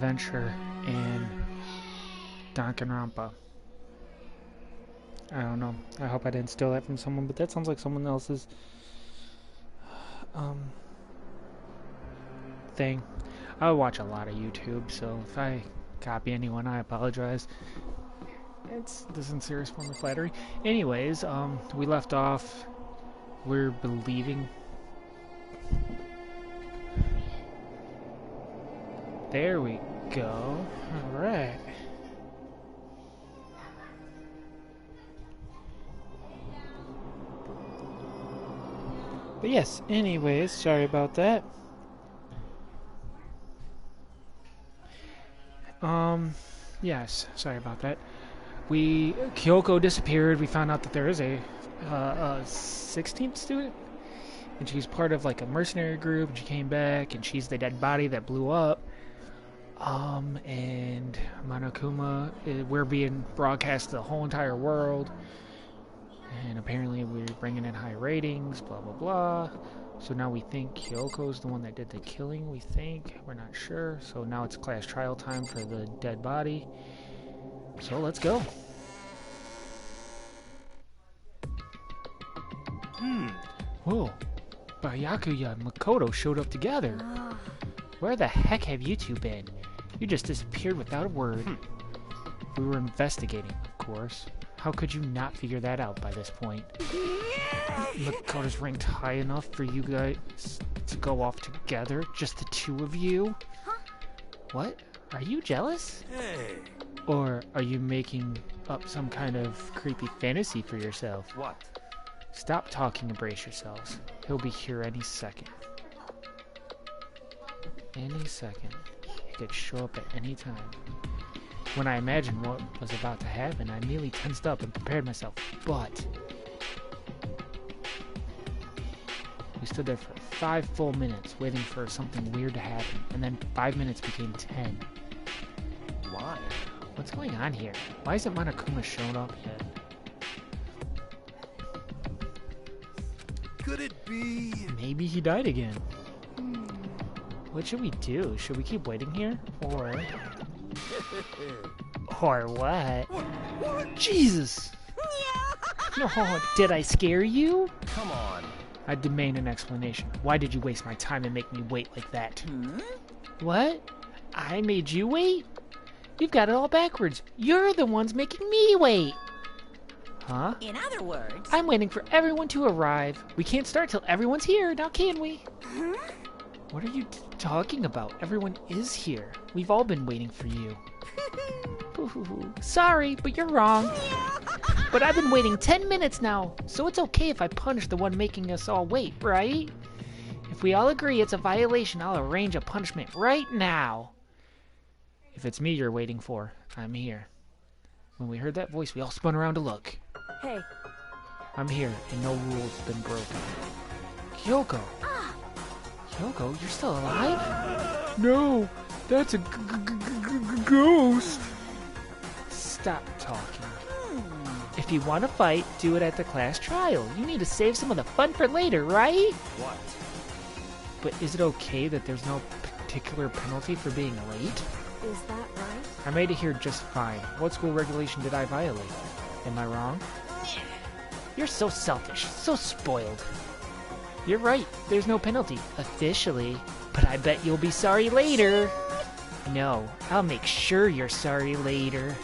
adventure in Danganronpa. I don't know. I hope I didn't steal that from someone, but that sounds like someone else's um, thing. I watch a lot of YouTube, so if I copy anyone, I apologize. It's the sincerest form of flattery. Anyways, we left off. We're believing. There we go. Alright. But yes, anyways, sorry about that. Yes, sorry about that. Kyoko disappeared. We found out that there is a 16th student, and she's part of like a mercenary group, and she came back, and she's the dead body that blew up. And Monokuma, we're being broadcast to the whole entire world, and apparently we're bringing in high ratings, blah blah blah. So now we think Kyoko's the one that did the killing, we think. We're not sure. So now it's class trial time for the dead body. So let's go. Whoa. Byakuya and Makoto showed up together. Where the heck have you two been? You just disappeared without a word. We were investigating, of course. How could you not figure that out by this point? Makoto's ranked high enough for you guys to go off together? Just the two of you? What? Are you jealous? Hey. Or are you making up some kind of creepy fantasy for yourself? What? Stop talking and brace yourselves. He'll be here any second. Any second. He could show up at any time. When I imagined what was about to happen, I immediately tensed up and prepared myself. But we stood there for 5 full minutes waiting for something weird to happen, and then 5 minutes became 10. Why? What's going on here? Why isn't Monokuma shown up yet? Could it be? Maybe he died again. What should we do? Should we keep waiting here? Or what? Jesus! No, did I scare you? Come on. I demand an explanation. Why did you waste my time and make me wait like that? What? I made you wait? You've got it all backwards. You're the ones making me wait. Huh? In other words, I'm waiting for everyone to arrive. We can't start till everyone's here, now can we? What are you talking about? Everyone is here. We've all been waiting for you. Sorry, but you're wrong. But I've been waiting 10 minutes now, so it's okay if I punish the one making us all wait, right? If we all agree it's a violation, I'll arrange a punishment right now. If it's me you're waiting for, I'm here. When we heard that voice, we all spun around to look. hey, I'm here, and no rule's been broken. Kyoko! Kyoko, you're still alive? No, that's a ghost. Stop talking. If you want to fight, do it at the class trial. You need to save some of the fun for later, right? What? But is it okay that there's no particular penalty for being late? is that right? I made it here just fine. What school regulation did I violate? Am I wrong? You're so selfish, so spoiled. You're right, there's no penalty, officially. But I bet you'll be sorry later. No, I'll make sure you're sorry later.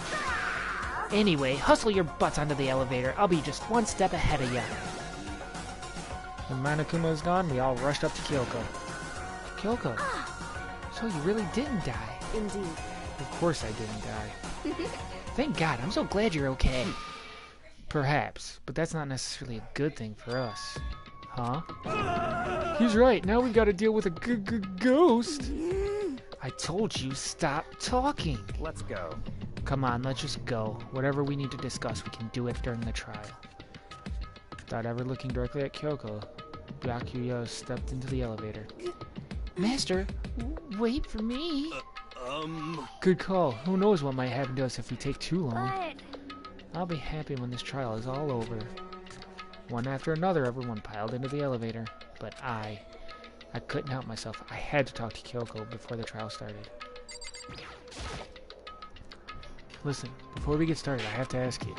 Anyway, hustle your butts onto the elevator. I'll be just one step ahead of ya. When Monokuma was gone, we all rushed up to Kyoko. Kyoko, so you really didn't die. Indeed. Of course I didn't die. Thank God, I'm so glad you're okay. Perhaps, but that's not necessarily a good thing for us. Huh? He's right, now we've got to deal with a ghost. I told you, stop talking. Let's go. Come on, let's just go. Whatever we need to discuss, we can do it during the trial. Without ever looking directly at Kyoko, Byakuya stepped into the elevator. Master, wait for me. Good call. Who knows what might happen to us if we take too long. But I'll be happy when this trial is all over. One after another, everyone piled into the elevator. But I couldn't help myself. I had to talk to Kyoko before the trial started. Listen, before we get started, I have to ask you.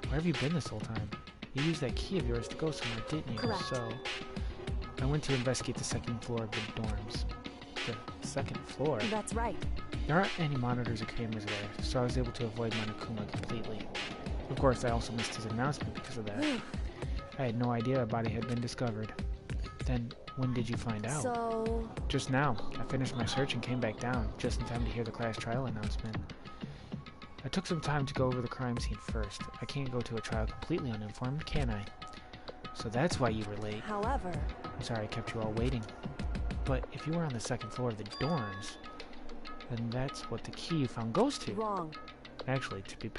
Where have you been this whole time? You used that key of yours to go somewhere, didn't you? Correct. So, I went to investigate the second floor of the dorms. The second floor? That's right. There aren't any monitors or cameras there, so I was able to avoid Monokuma completely. Of course, I also missed his announcement because of that. I had no idea a body had been discovered. Then, when did you find out? So... Just now. I finished my search and came back down, just in time to hear the class trial announcement. I took some time to go over the crime scene first. I can't go to a trial completely uninformed, can I? So that's why you were late. However... I'm sorry I kept you all waiting. But if you were on the second floor of the dorms, then that's what the key you found goes to. Wrong. Actually, to be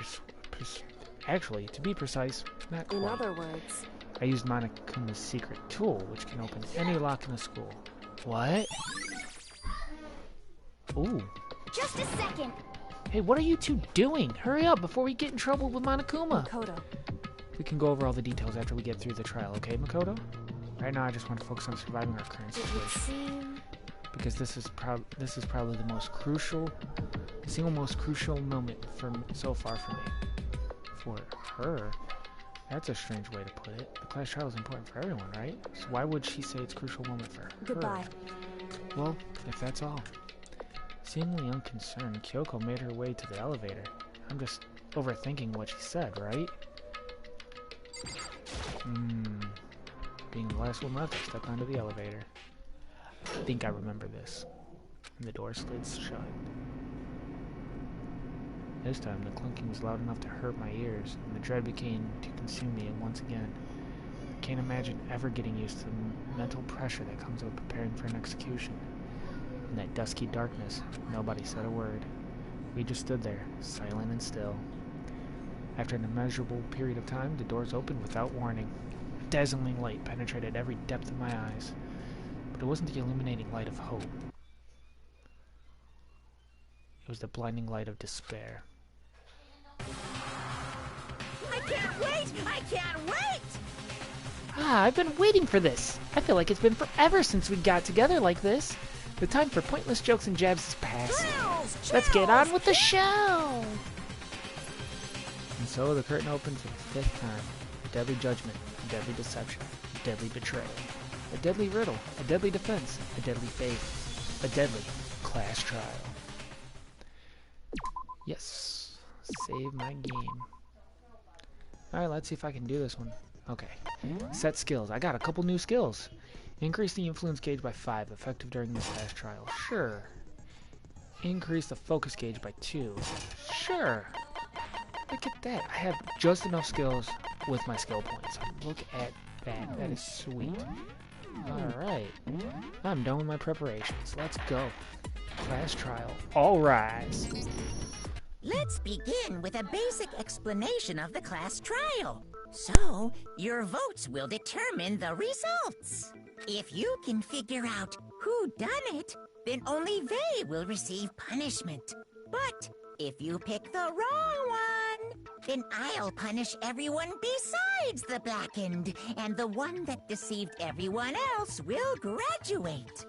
precise, not quite. In other words... I used Monokuma's secret tool, which can open any lock in the school. What? Ooh. Just a second. Hey, what are you two doing? Hurry up before we get in trouble with Monokuma. Makoto. We can go over all the details after we get through the trial, okay, Makoto? Right now, I just want to focus on surviving our current It would situation. seem... Because this is probably the single most crucial moment so far for me. For her? That's a strange way to put it. The class trial is important for everyone, right? So why would she say it's a crucial moment for her? Goodbye. Well, if that's all. Seemingly unconcerned, Kyoko made her way to the elevator. I'm just overthinking what she said, right? Being the last one left, I stepped onto the elevator. I think I remember this. And the door slid shut. This time, the clunking was loud enough to hurt my ears, and the dread began to consume me once again. I can't imagine ever getting used to the mental pressure that comes with preparing for an execution. In that dusky darkness, nobody said a word. We just stood there, silent and still. After an immeasurable period of time, the doors opened without warning. A dazzling light penetrated every depth of my eyes. But it wasn't the illuminating light of hope. It was the blinding light of despair. I can't wait! I can't wait! I've been waiting for this. I feel like it's been forever since we got together like this. The time for pointless jokes and jabs is past. Thrills, Let's get on chills, with the show! And so the curtain opens for the fifth time. A deadly judgment, a deadly deception, a deadly betrayal, a deadly riddle, a deadly defense, a deadly faith, a deadly class trial. Yes, save my game. Alright, let's see if I can do this one. Okay, set skills. I got a couple new skills. Increase the influence gauge by 5, effective during this class trial. Sure. Increase the focus gauge by 2. Sure. Look at that. I have just enough skills with my skill points. Look at that. That is sweet. Alright. I'm done with my preparations. Let's go. Class trial. All rise. Let's begin with a basic explanation of the class trial. So, your votes will determine the results. If you can figure out who done it, then only they will receive punishment. But if you pick the wrong one, then I'll punish everyone besides the blackened, and the one that deceived everyone else will graduate.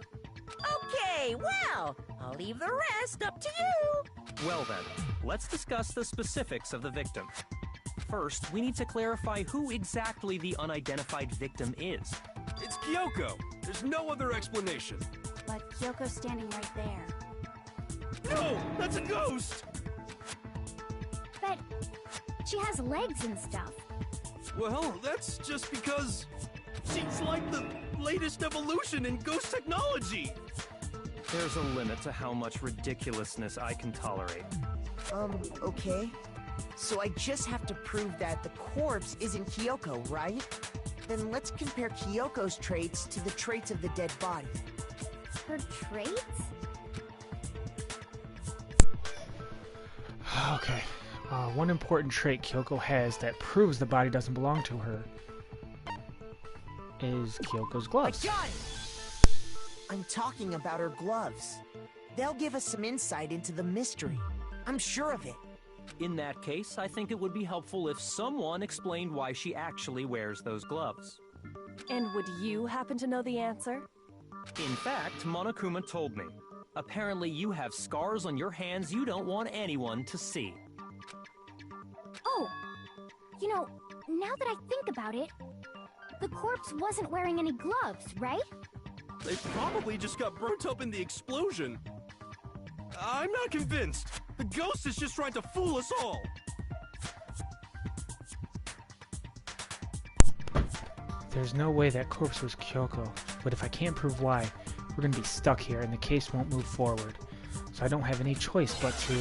Okay, well, I'll leave the rest up to you. Well then, let's discuss the specifics of the victim. First, we need to clarify who exactly the unidentified victim is. It's Kyoko. There's no other explanation. But Kyoko's standing right there. No, that's a ghost! But she has legs and stuff. Well, that's just because she's like the latest evolution in ghost technology. There's a limit to how much ridiculousness I can tolerate. Okay. So I just have to prove that the corpse isn't Kyoko, right? Then let's compare Kyoko's traits to the traits of the dead body. Her traits? Okay. One important trait Kyoko has that proves the body doesn't belong to her is Kyoko's gloves. I got it! I'm talking about her gloves. They'll give us some insight into the mystery. I'm sure of it. In that case, I think it would be helpful if someone explained why she actually wears those gloves. And would you happen to know the answer? In fact, Monokuma told me. Apparently you have scars on your hands you don't want anyone to see. Oh, you know, now that I think about it, the corpse wasn't wearing any gloves, right? They probably just got burnt up in the explosion. I'm not convinced. The ghost is just trying to fool us all. There's no way that corpse was Kyoko, but if I can't prove why, we're gonna be stuck here and the case won't move forward. So I don't have any choice but to...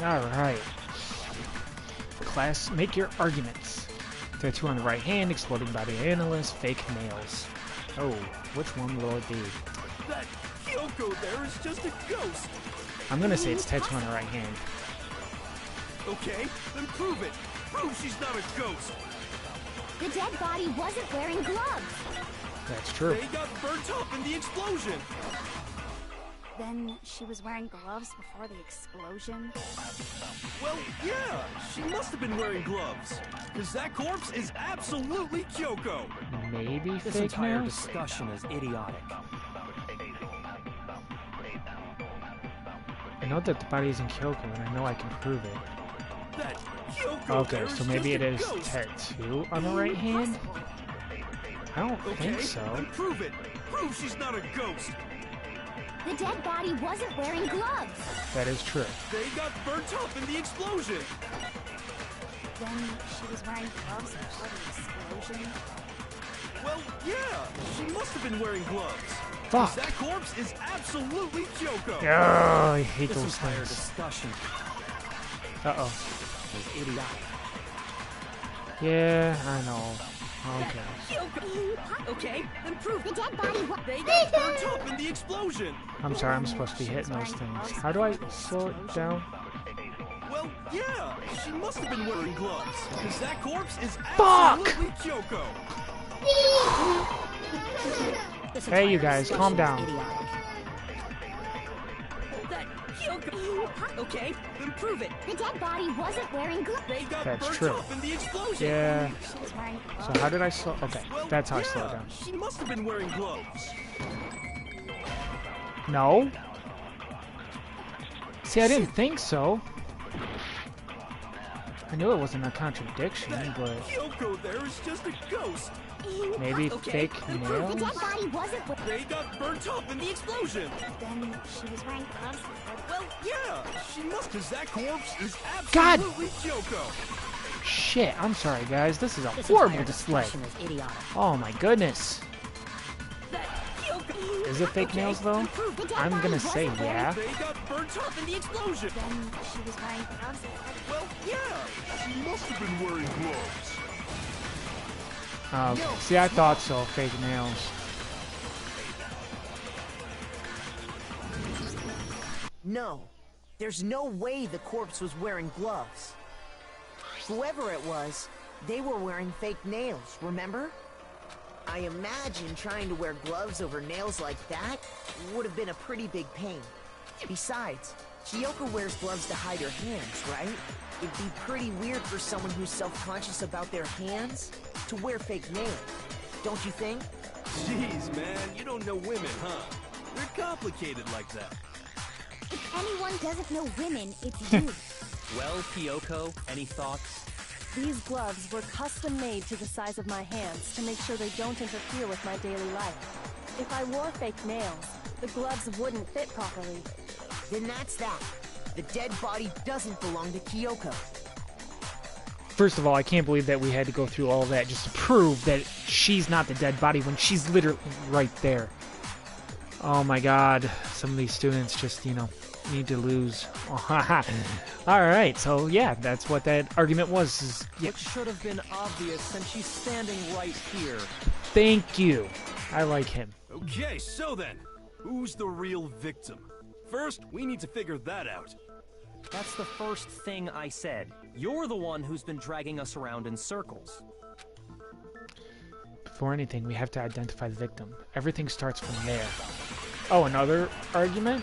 Alright. Class, make your arguments. Tattoo on the right hand, exploding body analyst, fake nails. Oh, which one will it be? That Kyoko there is just a ghost. I'm gonna say it's tattoo on the right hand. Okay, then prove it. Prove she's not a ghost. The dead body wasn't wearing gloves. That's true. They got burnt up in the explosion. Then she was wearing gloves before the explosion. Well, yeah, she must have been wearing gloves. Because that corpse is absolutely Kyoko. Maybe This fake entire nails? discussion is idiotic. I know that the body isn't Kyoko, and I know I can prove it. That Kyoko Okay, there so is maybe it just is a ghost. tattoo on the right hand? I don't Okay, think so. then prove it. Prove she's not a ghost. The dead body wasn't wearing gloves. That is true. They got burnt up in the explosion. Then she was wearing gloves before the explosion. Well, yeah, she must have been wearing gloves. Fuck! That corpse is absolutely Kyoko. Oh, I hate This those entire things. discussion Uh-oh. is idiotic. Yeah, I know. Okay. Kyoko! Okay, then prove The it. dead body was... They got burnt up in the explosion. I'm sorry, I'm supposed to be hitting those things. How do I slow it down? Well, yeah, she must have been wearing gloves. Because that corpse is Fuck! absolutely Kyoko. This Hey, you entire guys, calm discussion is down. idiotic. That Kyoko! Okay, then prove it. The dead body wasn't wearing gloves. They got That's burnt true. up in the explosion. Yeah. She was wearing gloves. So how did I slow... Okay, Well, that's how I yeah, slow it down. She must have been wearing gloves. No? See, I didn't think so. I knew it wasn't a contradiction, That but Kyoko there is just a ghost. maybe Okay, fake then The nails? dead body wasn't wearing... They got burnt up in the explosion. Then she was wearing gloves before the... Well, yeah, she must, because that corpse is God! absolutely Kyoko. Shit, I'm sorry, guys. This is a This horrible entire display. discussion is idiotic. Oh my goodness. That Kyoko! Is it fake Okay, nails, though? then prove it. The dead I'm body gonna say wasn't wearing... yeah. They got burnt up in the explosion. Then she was wearing gloves before the... Well, yeah, she must have been wearing gloves. See, I thought so. Fake nails. No, there's no way the corpse was wearing gloves. Whoever it was, they were wearing fake nails, remember? I imagine trying to wear gloves over nails like that would have been a pretty big pain. Besides, Kyoko wears gloves to hide her hands, right? It'd be pretty weird for someone who's self-conscious about their hands to wear fake nails, don't you think? Jeez, man, you don't know women, huh? They're complicated like that. If anyone doesn't know women, it's you. Well, Kyoko, any thoughts? These gloves were custom made to the size of my hands to make sure they don't interfere with my daily life. If I wore fake nails, the gloves wouldn't fit properly. Then that's that. The dead body doesn't belong to Kyoko. First of all, I can't believe that we had to go through all that just to prove that she's not the dead body when she's literally right there. Oh my god. Some of these students just, you know, need to lose. Alright, so yeah, that's what that argument was. Yeah. It should have been obvious since she's standing right here. Thank you. I like him. Okay, so then, who's the real victim? First, we need to figure that out. That's the first thing I said. You're the one who's been dragging us around in circles. Before anything, we have to identify the victim. Everything starts from there. Oh, another argument?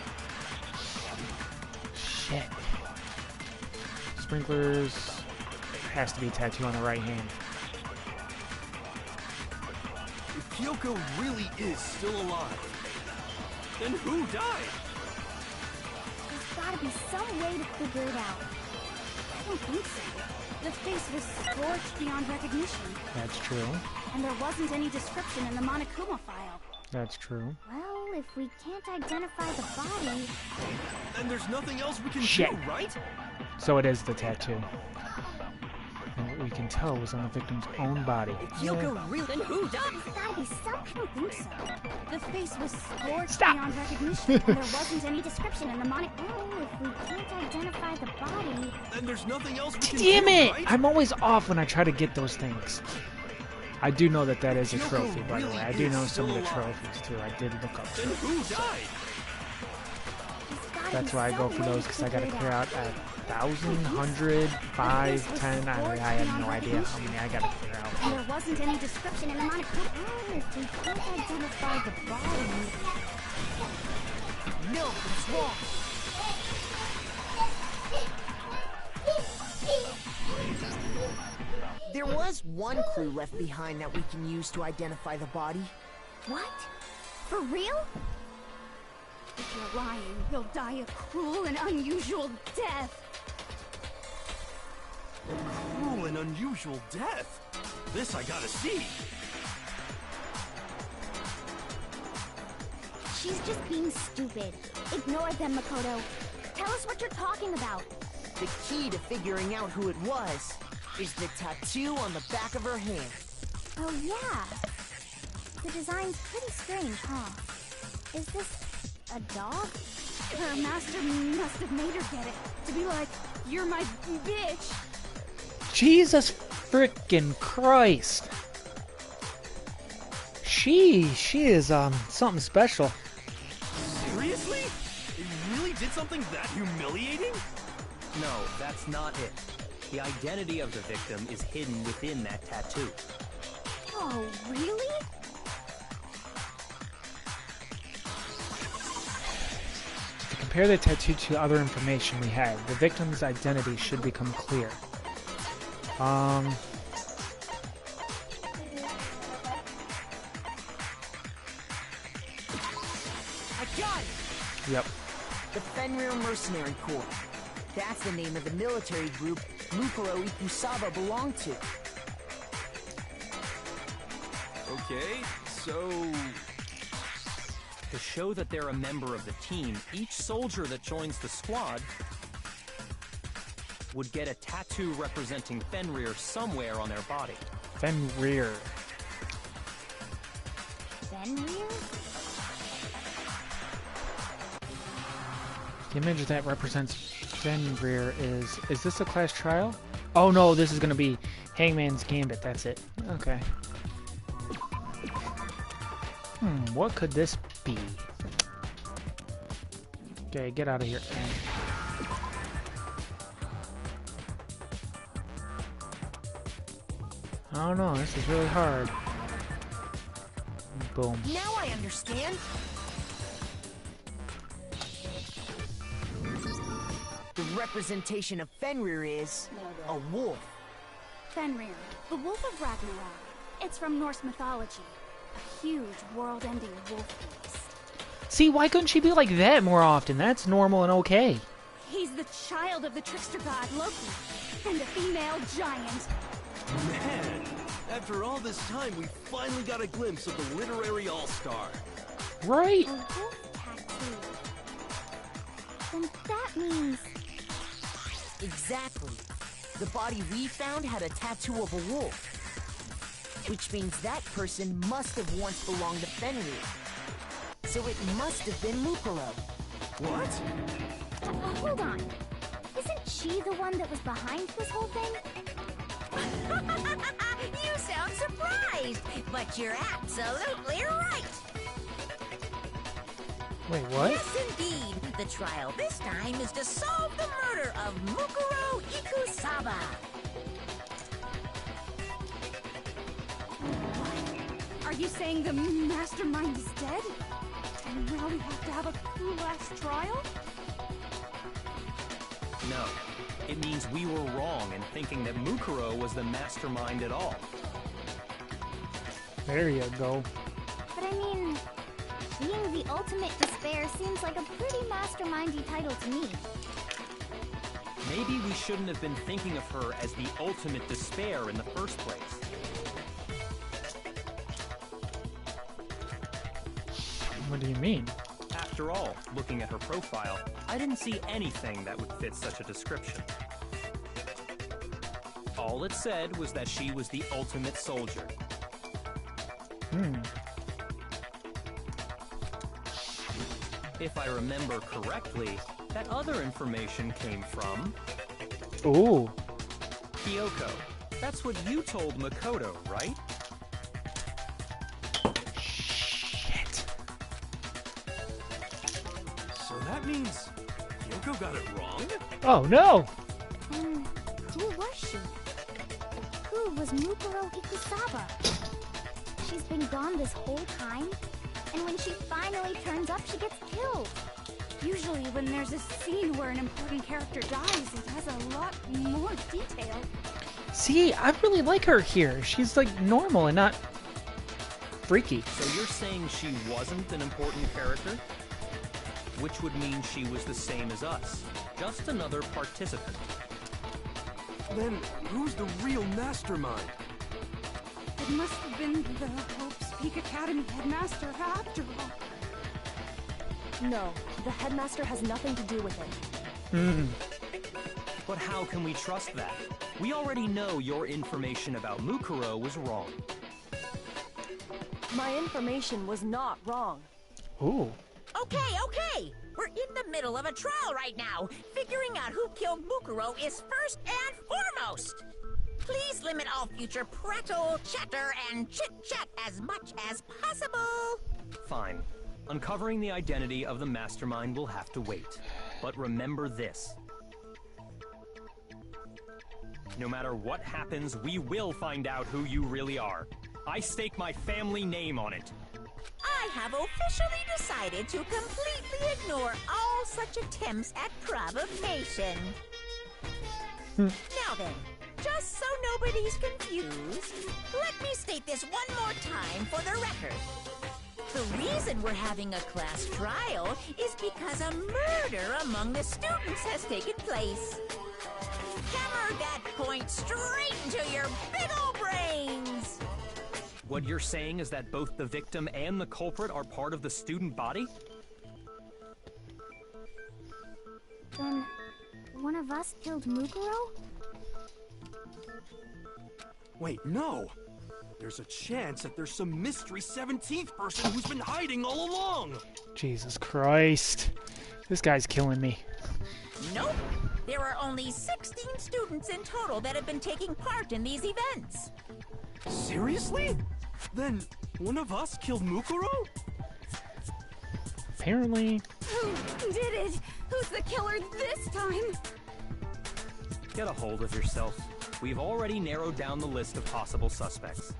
Shit. Sprinklers. Has to be tattoo on the right hand. If Kyoko really is still alive, Then who died? There's gotta be some way to figure it out. I don't think so. The face was scorched beyond recognition. That's true. And there wasn't any description in the Monokuma file. That's true. Well, if we can't identify the body... Then there's nothing else we can Shit. do, right? So it is the tattoo. And what we can tell was on the victim's own body. Kyoko really... Then who died? There's gotta be some... I don't think so. The face was scorched Stop. beyond recognition. And there wasn't any description in the Well, if we can't identify the body... Then there's nothing else we can Damn do, it! right? I'm always off when I try to get those things. I do know that that is a Kyoko trophy, by the really way. I do is know some of the still alive. trophies, too. I did look up Then trophies. who died? There's gotta That's be why I go some for way those, to because I gotta figure it clear out at 1,000, 100, 5, 10. I have no idea how many I gotta clear out. And there wasn't any description in the Monokuma... Well, if we can't identify the body... No, it's wrong. There was one clue left behind that we can use to identify the body. What? For real? If you're lying, you'll die a cruel and unusual death. Cruel and unusual death. This I gotta see. She's just being stupid. Ignore them, Makoto. Tell us what you're talking about. The key to figuring out who it was is the tattoo on the back of her hand. Oh, yeah. The design's pretty strange, huh? Is this a dog? Her master must have made her get it. To be like, you're my bitch. Jesus frickin' Christ. She is, something special. Seriously? They really did something that humiliating? No, that's not it. The identity of the victim is hidden within that tattoo. Oh, really? To compare the tattoo to other information we have, the victim's identity should become clear. I got it! Yep. The Fenrir Mercenary Corps. That's the name of the military group Mukuro Ikusaba belonged to. Okay, so... To show that they're a member of the team, each soldier that joins the squad would get a tattoo representing Fenrir somewhere on their body. Fenrir. Fenrir? The image that represents Fenrir is this a class trial? Oh no, this is gonna be Hangman's Gambit, that's it. Okay. What could this be? Okay, get out of here. I don't know, this is really hard. Boom. Now I understand. The representation of Fenrir is a wolf. Fenrir, the Wolf of Ragnarok. It's from Norse mythology. A huge, world-ending wolf beast. See, why couldn't she be like that more often? That's normal and okay. He's the child of the trickster god Loki, and a female giant. Man, after all this time, we finally got a glimpse of the literary all-star. Right? A wolf tattoo. Then that means... Exactly. The body we found had a tattoo of a wolf. Which means that person must have once belonged to Fenrir. So it must have been Mukuro. What? Hold on. Isn't she the one that was behind this whole thing? You sound surprised, but you're absolutely right. Wait, what? Yes, indeed. The trial this time is to solve the murder of Mukuro Ikusaba. Are you saying the mastermind is dead? And now we have to have a cool-ass trial? No. It means we were wrong in thinking that Mukuro was the mastermind at all. There you go. But I mean, Being the ultimate despair seems like a pretty mastermindy title to me. Maybe we shouldn't have been thinking of her as the ultimate despair in the first place. What do you mean? After all, looking at her profile, I didn't see anything that would fit such a description. All it said was that she was the ultimate soldier. If I remember correctly, that other information came from... Ooh. Kyoko. That's what you told Makoto, right? Shit. So that means Kyoko got it wrong? Oh no! And who was she? Who was Mukuro Ikusaba? She's been gone this whole time, and when she finally turns up, she gets killed. Usually when there's a scene where an important character dies, it has a lot more detail. See, I really like her here. She's like normal and not freaky. So you're saying she wasn't an important character? Which would mean she was the same as us. Just another participant. Then who's the real mastermind? It must have been the Hope's Peak Academy headmaster after all. No, the headmaster has nothing to do with it. But how can we trust that? We already know your information about Mukuro was wrong. My information was not wrong. Ooh. Okay. We're in the middle of a trial right now. Figuring out who killed Mukuro is first and foremost. Please limit all future prattle, chatter, and chit-chat as much as possible. Fine. Uncovering the identity of the mastermind will have to wait. But remember this. No matter what happens, we will find out who you really are. I stake my family name on it. I have officially decided to completely ignore all such attempts at provocation. Now then, just so nobody's confused, let me state this one more time for the record. The reason we're having a class trial is because a murder among the students has taken place. Hammer that point straight into your big ol' brains! What you're saying is that both the victim and the culprit are part of the student body? Then, one of us killed Mukuro? Wait, no! There's a chance that there's some mystery 17th person who's been hiding all along! Jesus Christ. This guy's killing me. Nope. There are only 16 students in total that have been taking part in these events. Seriously? Then one of us killed Mukuro? Apparently. Who did it? Who's the killer this time? Get a hold of yourself. We've already narrowed down the list of possible suspects.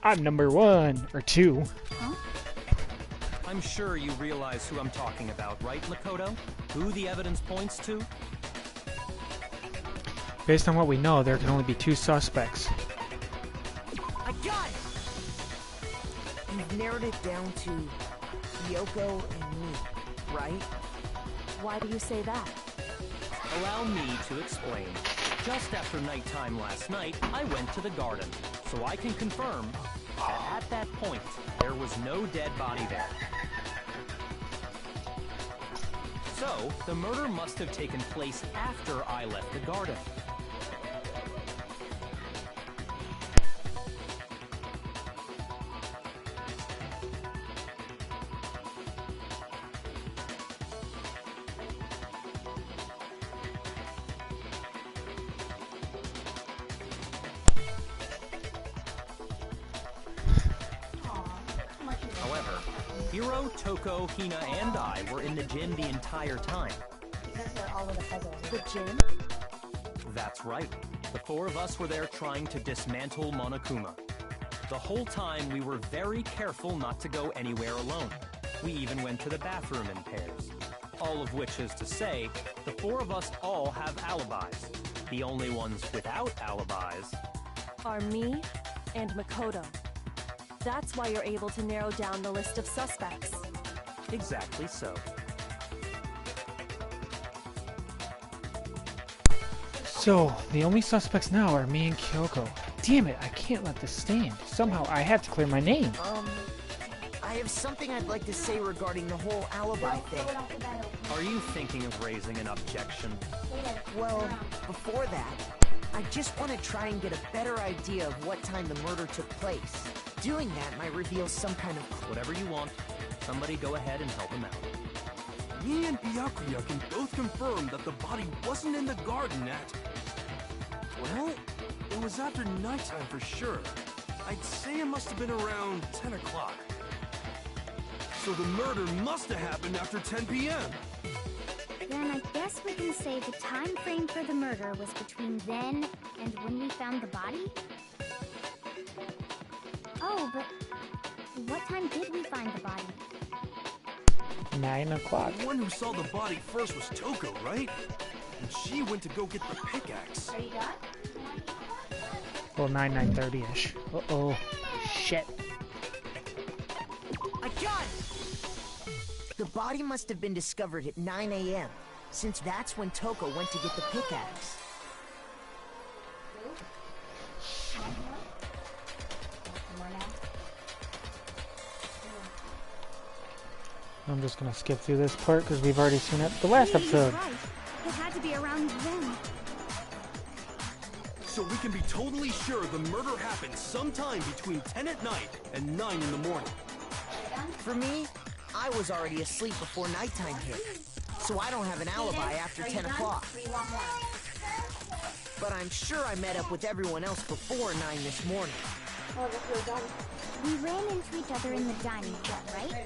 I'm number 1 or 2. Huh? I'm sure you realize who I'm talking about, right, Makoto? Who the evidence points to? Based on what we know, there can only be 2 suspects. I got it! You've narrowed it down to Kyoko and me, right? Why do you say that? Allow me to explain. Just after nighttime last night, I went to the garden, so I can confirm that at that point, there was no dead body there. So, the murder must have taken place after I left the garden. However, Hiro, Toko, Hina, and I were in the gym the entire time. The gym? That's right. The 4 of us were there trying to dismantle Monokuma. The whole time we were very careful not to go anywhere alone. We even went to the bathroom in pairs. All of which is to say, the 4 of us all have alibis. The only ones without alibis Are me and Makoto. That's why you're able to narrow down the list of suspects. Exactly so. So, the only suspects now are me and Kyoko. Damn it, I can't let this stand. Somehow I have to clear my name. I have something I'd like to say regarding the whole alibi thing. Are you thinking of raising an objection? Well, before that, I just want to try and get a better idea of what time the murder took place. Doing that might reveal some kind of clue. Whatever you want. Somebody go ahead and help him out. Me and Byakuya can both confirm that the body wasn't in the garden at... Well, it was after nighttime for sure. I'd say it must have been around 10 o'clock. So the murder must have happened after 10 p.m. Then I guess we can say the time frame for the murder was between then and when we found the body? Oh, but what time did we find the body? 9 o'clock. The one who saw the body first was Toko, right? And she went to go get the pickaxe. Are you done? Well, 9:30-ish. Uh-oh. Shit. I got it! The body must have been discovered at 9 a.m., since that's when Toko went to get the pickaxe. I'm just gonna skip through this part because we've already seen it the last episode. Right. It had to be around then. So we can be totally sure the murder happened sometime between 10 at night and 9 in the morning. For me, I was already asleep before nighttime hit, so I don't have an alibi after 10 o'clock. But I'm sure I met up with everyone else before 9 this morning. We ran into each other in the dining hall, right?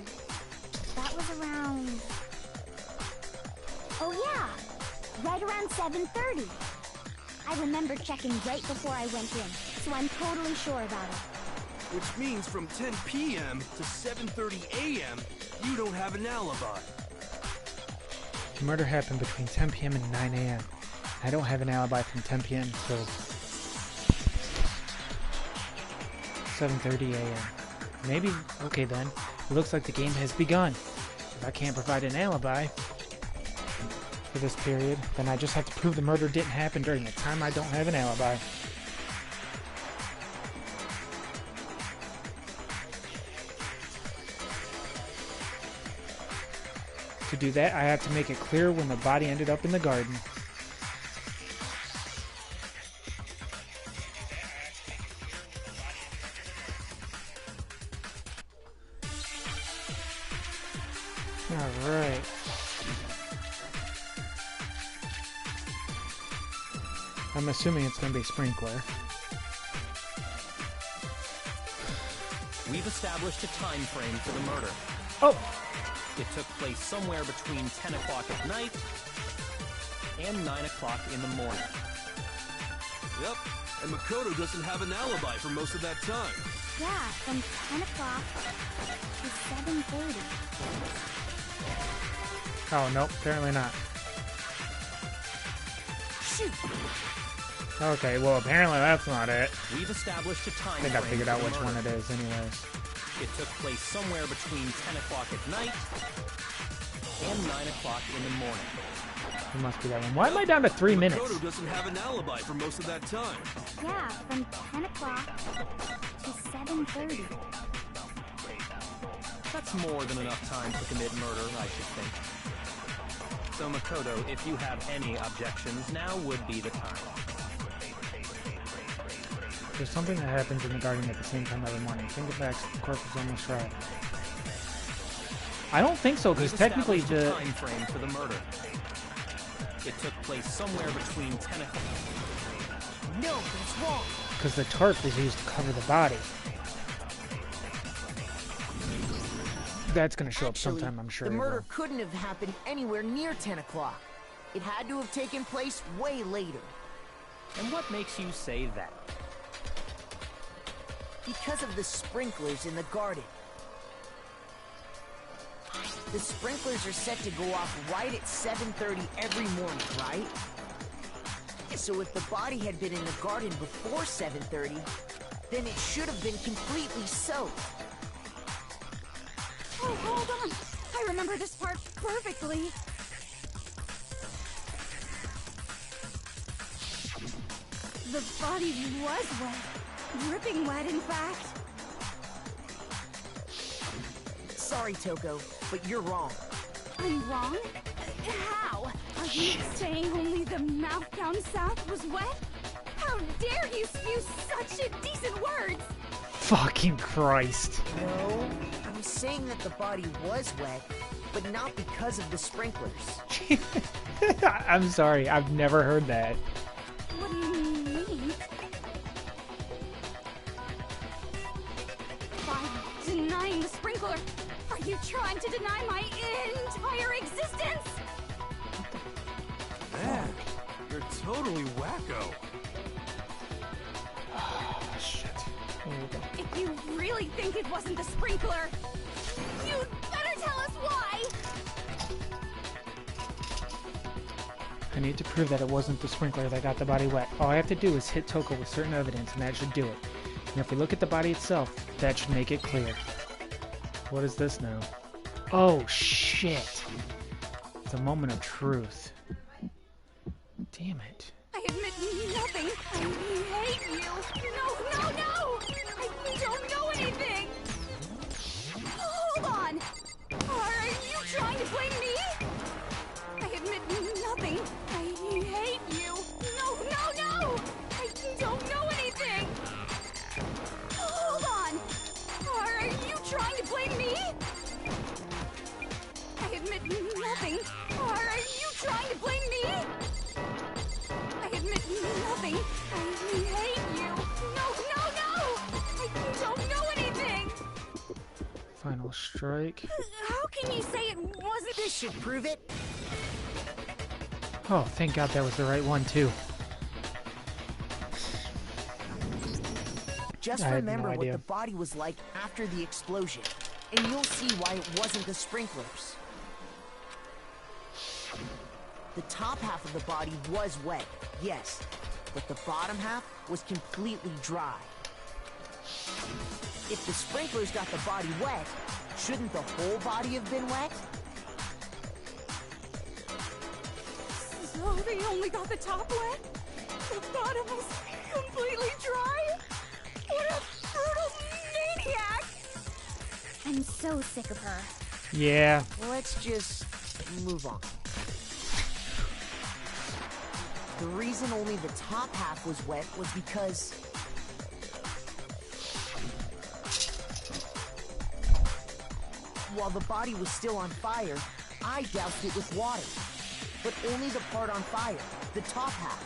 That was around... Oh yeah! Right around 7:30. I remember checking right before I went in, so I'm totally sure about it. Which means from 10 p.m. to 7:30 a.m., you don't have an alibi. The murder happened between 10 p.m. and 9 a.m. I don't have an alibi from 10 p.m. till 7:30 a.m. Maybe, okay then. It looks like the game has begun. If I can't provide an alibi for this period, then I just have to prove the murder didn't happen during the time I don't have an alibi. To do that, I have to make it clear when the body ended up in the garden. Alright. I'm assuming it's going to be Sprinkler. We've established a time frame for the murder. Oh! It took place somewhere between 10 o'clock at night and 9 o'clock in the morning. Yep, and Makoto doesn't have an alibi for most of that time. Yeah, from 10 o'clock to 7:30. Oh, nope, apparently not. Shoot! Okay, well, apparently that's not it. We've established a time I think I frame figured for out the which one murder. it is, anyways. It took place somewhere between 10 o'clock at night and 9 o'clock in the morning. It must be that one. Why am I down to 3 minutes? Makoto doesn't have an alibi for most of that time. Yeah, from 10 o'clock to 7:30. That's more than enough time to commit murder, I should think. So Makoto, if you have any objections, now would be the time. There's something that happens in the garden at the same time every morning. Think it back, the corpse is almost right. I don't think so, because We've technically established the... a time frame for the murder. It took place somewhere between 10 o'clock. No, that's wrong. Because the tarp was used to cover the body. That's going to show up Actually, sometime, I'm sure. the it murder will. couldn't have happened anywhere near 10 o'clock. It had to have taken place way later. And what makes you say that? Because of the sprinklers in the garden. The sprinklers are set to go off right at 7:30 every morning, right? So if the body had been in the garden before 7:30, then it should have been completely soaked. Oh, hold on. I remember this part perfectly. The body was wet. Dripping wet, in fact. Sorry, Toko, but you're wrong. I'm wrong? How? Are you saying only the mouth down south was wet? How dare you spew such indecent words? Fucking Christ. No, I'm saying that the body was wet, but not because of the sprinklers. I'm sorry, I've never heard that. What do you mean? By denying the sprinkler, are you trying to deny my entire existence? Man, you're totally wacko. Shit. Here we go. If you really think it wasn't the sprinkler, you'd better tell us why! I need to prove that it wasn't the sprinkler that got the body wet. All I have to do is hit Toko with certain evidence, and that should do it. And if we look at the body itself, that should make it clear. What is this now? Oh, shit. It's a moment of truth. Damn it. I admit nothing. I hate you. No! I don't know anything. Hold on. Are you trying to blame me? I admit nothing. I hate you. No! I don't know anything. Hold on. Are you trying to blame me? I admit nothing. Are you trying to blame me? I admit nothing. I hate you. No! I don't know anything. Final strike. How can you say it wasn't? This should prove it. Oh, thank God that was the right one, too. Just I had no remember what idea. the body was like after the explosion, and you'll see why it wasn't the sprinklers. The top half of the body was wet, yes, but the bottom half was completely dry. If the sprinklers got the body wet, shouldn't the whole body have been wet? So they only got the top wet? The bottom was completely dry? What a brutal maniac! I'm so sick of her. Yeah. Let's just move on. The reason only the top half was wet was because while the body was still on fire, I doused it with water. But only the part on fire, the top half.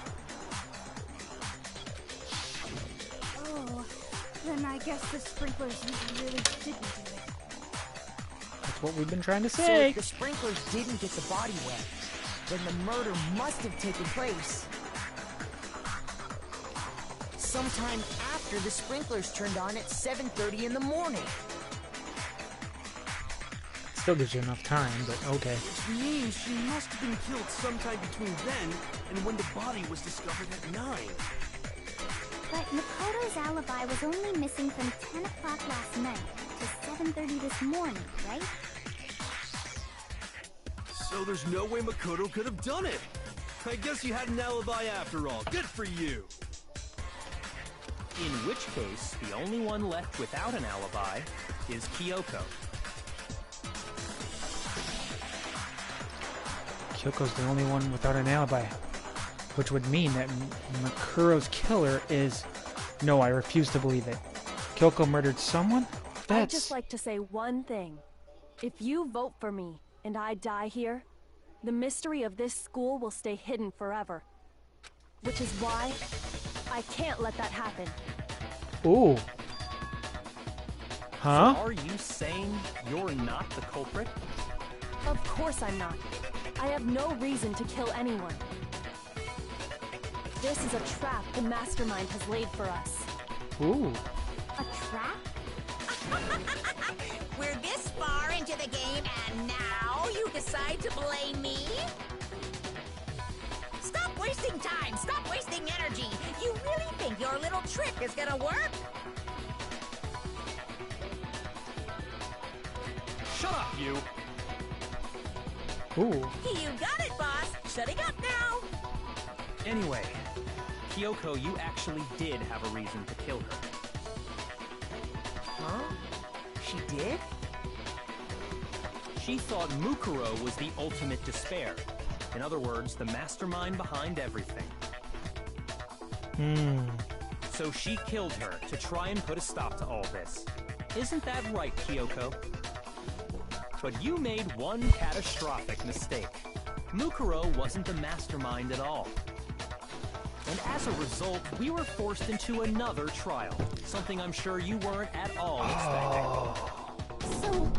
Oh, then I guess the sprinklers really didn't do it. That's what we've been trying to So say. if the sprinklers didn't get the body wet, then the murder must have taken place sometime after the sprinklers turned on at 7:30 in the morning. Still gives you enough time, but okay. Which means she must have been killed sometime between then and when the body was discovered at 9. But Makoto's alibi was only missing from 10 o'clock last night to 7:30 this morning, right? So there's no way Makoto could have done it. I guess you had an alibi after all. Good for you. In which case, the only one left without an alibi is Kyoko. Kyoko's the only one without an alibi. Which would mean that Makuro's killer is... No, I refuse to believe it. Kyoko murdered someone? I'd just like to say one thing. If you vote for me, and I die here, the mystery of this school will stay hidden forever. Which is why I can't let that happen. Ooh. Huh? So are you saying you're not the culprit? Of course I'm not. I have no reason to kill anyone. This is a trap the mastermind has laid for us. Ooh. A trap? We're this far into the game, and now you decide to blame me? Stop wasting time! Stop wasting energy! You really think your little trick is gonna work? Shut up, you! Ooh. You got it, boss. Shutting up now. Anyway, Kyoko, you actually did have a reason to kill her. Huh? She did? She thought Mukuro was the ultimate despair. In other words, the mastermind behind everything. So she killed her to try and put a stop to all this. Isn't that right, Kyoko? But you made one catastrophic mistake. Mukuro wasn't the mastermind at all. And as a result, we were forced into another trial. Something I'm sure you weren't at all expecting. So,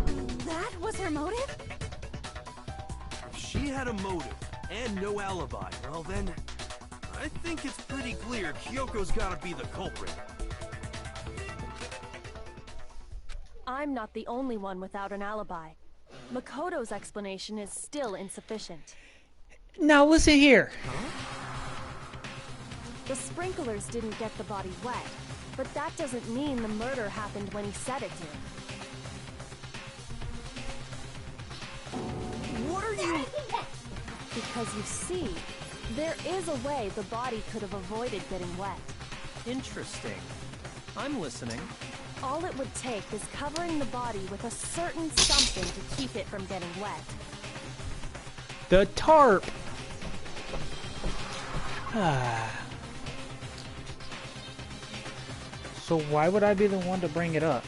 that was her motive? If she had a motive and no alibi, well then, I think it's pretty clear Kyoko's gotta be the culprit. I'm not the only one without an alibi. Makoto's explanation is still insufficient. Now listen here. The sprinklers didn't get the body wet, but that doesn't mean the murder happened when he said it did. What are you... Because you see, there is a way the body could have avoided getting wet. Interesting. I'm listening. All it would take is covering the body with a certain something to keep it from getting wet. The tarp. So why would I be the one to bring it up?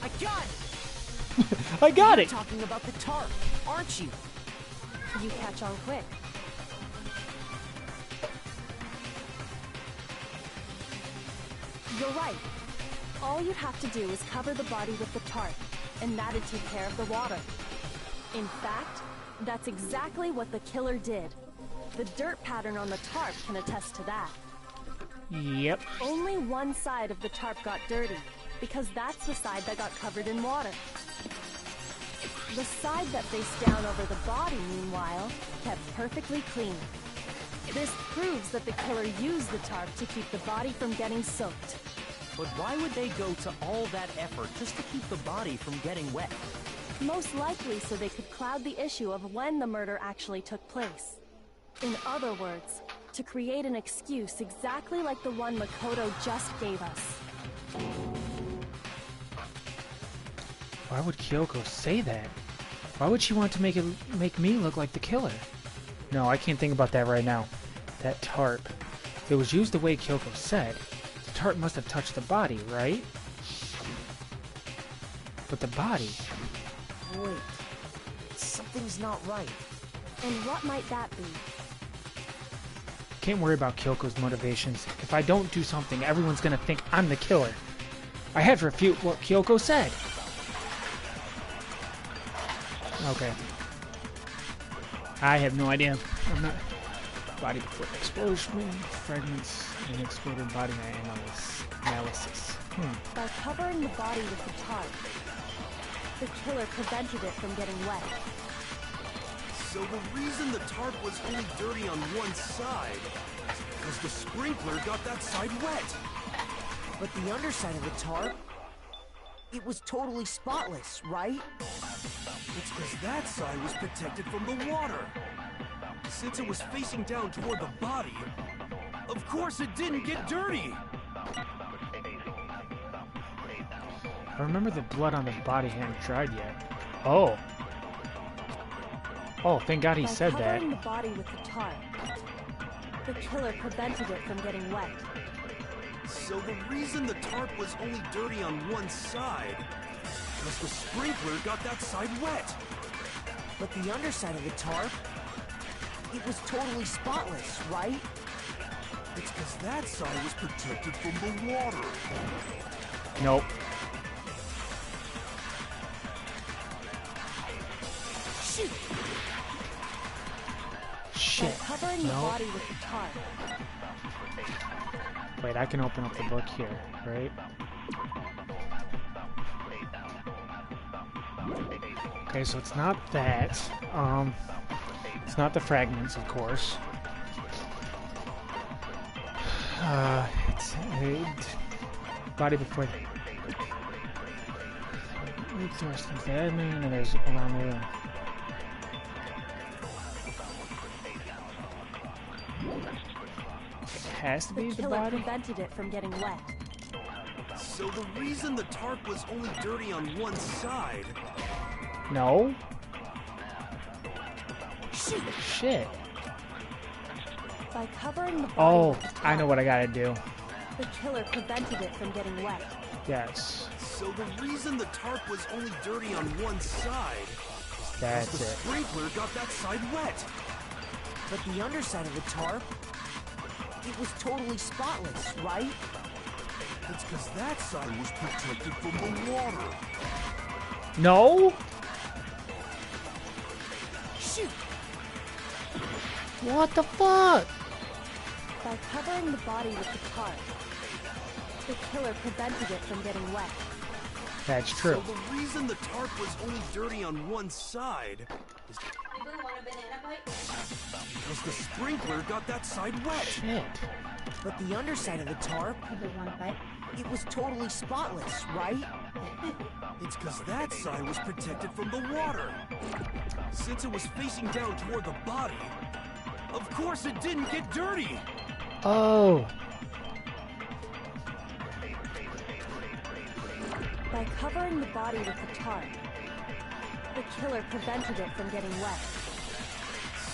I got it! I got You're it! talking about the tarp, aren't you? You catch on quick. You're right. All you'd have to do is cover the body with the tarp, and that'd take care of the water. In fact, that's exactly what the killer did. The dirt pattern on the tarp can attest to that. Yep. Only one side of the tarp got dirty, because that's the side that got covered in water. The side that faced down over the body, meanwhile, kept perfectly clean. This proves that the killer used the tarp to keep the body from getting soaked. But why would they go to all that effort just to keep the body from getting wet? Most likely so they could cloud the issue of when the murder actually took place. In other words, to create an excuse exactly like the one Makoto just gave us. Why would Kyoko say that? Why would she want to make me look like the killer? No, I can't think about that right now. That tarp. If it was used the way Kyoko said, the tarp must have touched the body, right? But the body... Wait. Something's not right. And what might that be? Can't worry about Kyoko's motivations. If I don't do something, everyone's gonna think I'm the killer. I have to refute what Kyoko said. Okay. I have no idea. I'm not... Body before explosion, fragments, and exploded body analysis. By covering the body with the tarp, the killer prevented it from getting wet. So the reason the tarp was only dirty on one side is because the sprinkler got that side wet. But the underside of the tarp, it was totally spotless, right? It's because that side was protected from the water. Since it was facing down toward the body, of course it didn't get dirty. I remember the blood on the body hadn't dried yet. Oh. Oh, thank God he said that. By covering the body with the tarp, the killer prevented it from getting wet. So the reason the tarp was only dirty on one side was the sprinkler got that side wet. But the underside of the tarp, it was totally spotless, right? It's because that side was protected from the water. Nope. Shoot! Shit. By covering the body with the tarp. Wait, I can open up the book here, right? Okay, so it's not that. It's not the fragments, of course. It's body before. Interesting. I mean, there's around the room. It has to be the killer body. prevented it from getting wet. So the reason the tarp was only dirty on one side... No. Shit. By covering the body Oh, with the tarp, I know what I gotta do. the killer prevented it from getting wet. Yes. So the reason the tarp was only dirty on one side... That's the it. sprinkler got that side wet. But the underside of the tarp, it was totally spotless, right? It's because that side was protected from the water. No? Shoot! What the fuck? By covering the body with the tarp, the killer prevented it from getting wet. That's true. So the reason the tarp was only dirty on one side is because the sprinkler got that side wet. Shit. But the underside of the tarp, it was totally spotless, right? It's because that side was protected from the water. Since it was facing down toward the body, of course it didn't get dirty. Oh. By covering the body with the tarp, the killer prevented it from getting wet.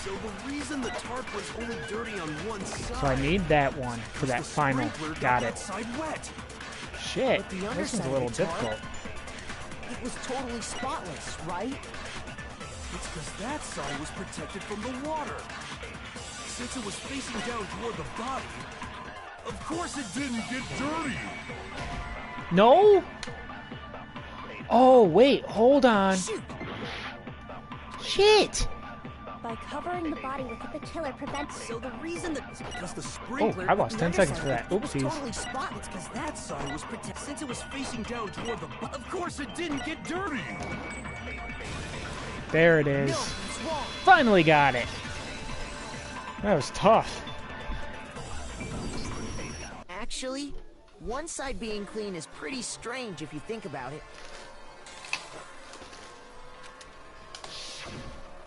So the reason the tarp was only dirty on one side... So I need that one for that the final. sprinkler Got that it. side wet. Shit. But the This is underside a little of the tarp, difficult. it was totally spotless, right? It's because that side was protected from the water. Since it was facing down toward the body, of course it didn't get dirty. No? Oh, wait. Hold on. Shoot! Shit. By covering the body with it, The killer prevents it. So the reason that... Because the Oh, sprinkler... I lost the 10 seconds underside for that. of it, Oopsies. It was totally spotless, because That side was protected. Since it was facing down toward the body, of course it didn't get dirty. There it is. No, it's wrong. Finally got it. That was tough. Actually, one side being clean is pretty strange if you think about it.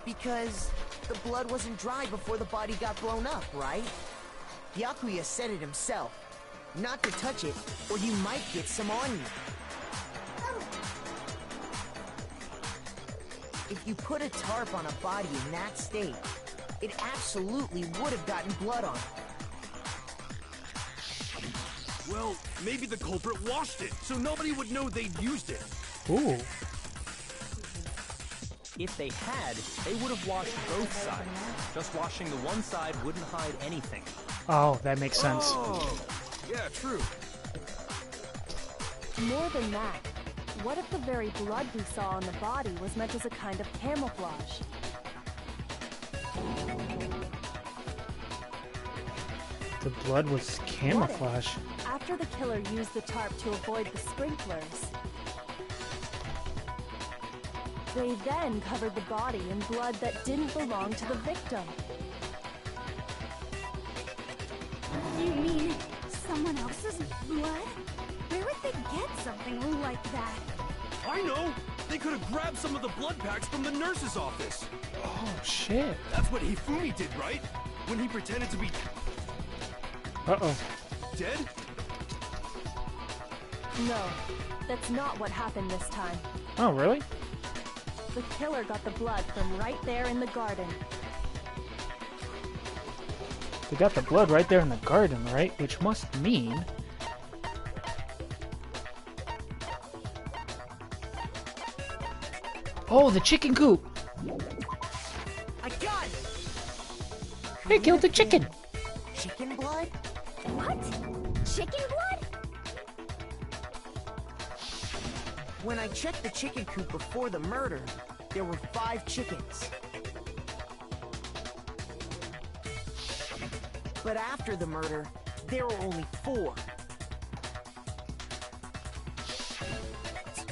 Because the blood wasn't dry before the body got blown up, right? Yakuya said it himself. Not to touch it, or you might get some on you. If you put a tarp on a body in that state, it absolutely would have gotten blood on it. Well, maybe the culprit washed it, so nobody would know they'd used it. Ooh. If they had, they would have washed both sides. Just washing the one side wouldn't hide anything. Oh, that makes sense. Oh, yeah, true. more than that. What if the very blood we saw on the body was meant as a kind of camouflage? The blood was camouflage. After the killer used the tarp to avoid the sprinklers, they then covered the body in blood that didn't belong to the victim. You mean someone else's blood? Where would they get something like that? I know! They could have grabbed some of the blood packs from the nurse's office. Oh, shit. That's what Hifumi did, right? When he pretended to be Uh-oh. dead? No, that's not what happened this time. Oh, really? The killer got the blood from right there in the garden. They got the blood right there in the garden, right? Which must mean... Oh, the chicken coop! I got it! They killed the chicken! Chicken blood? What? Chicken blood? When I checked the chicken coop before the murder, there were 5 chickens. But after the murder, there were only 4.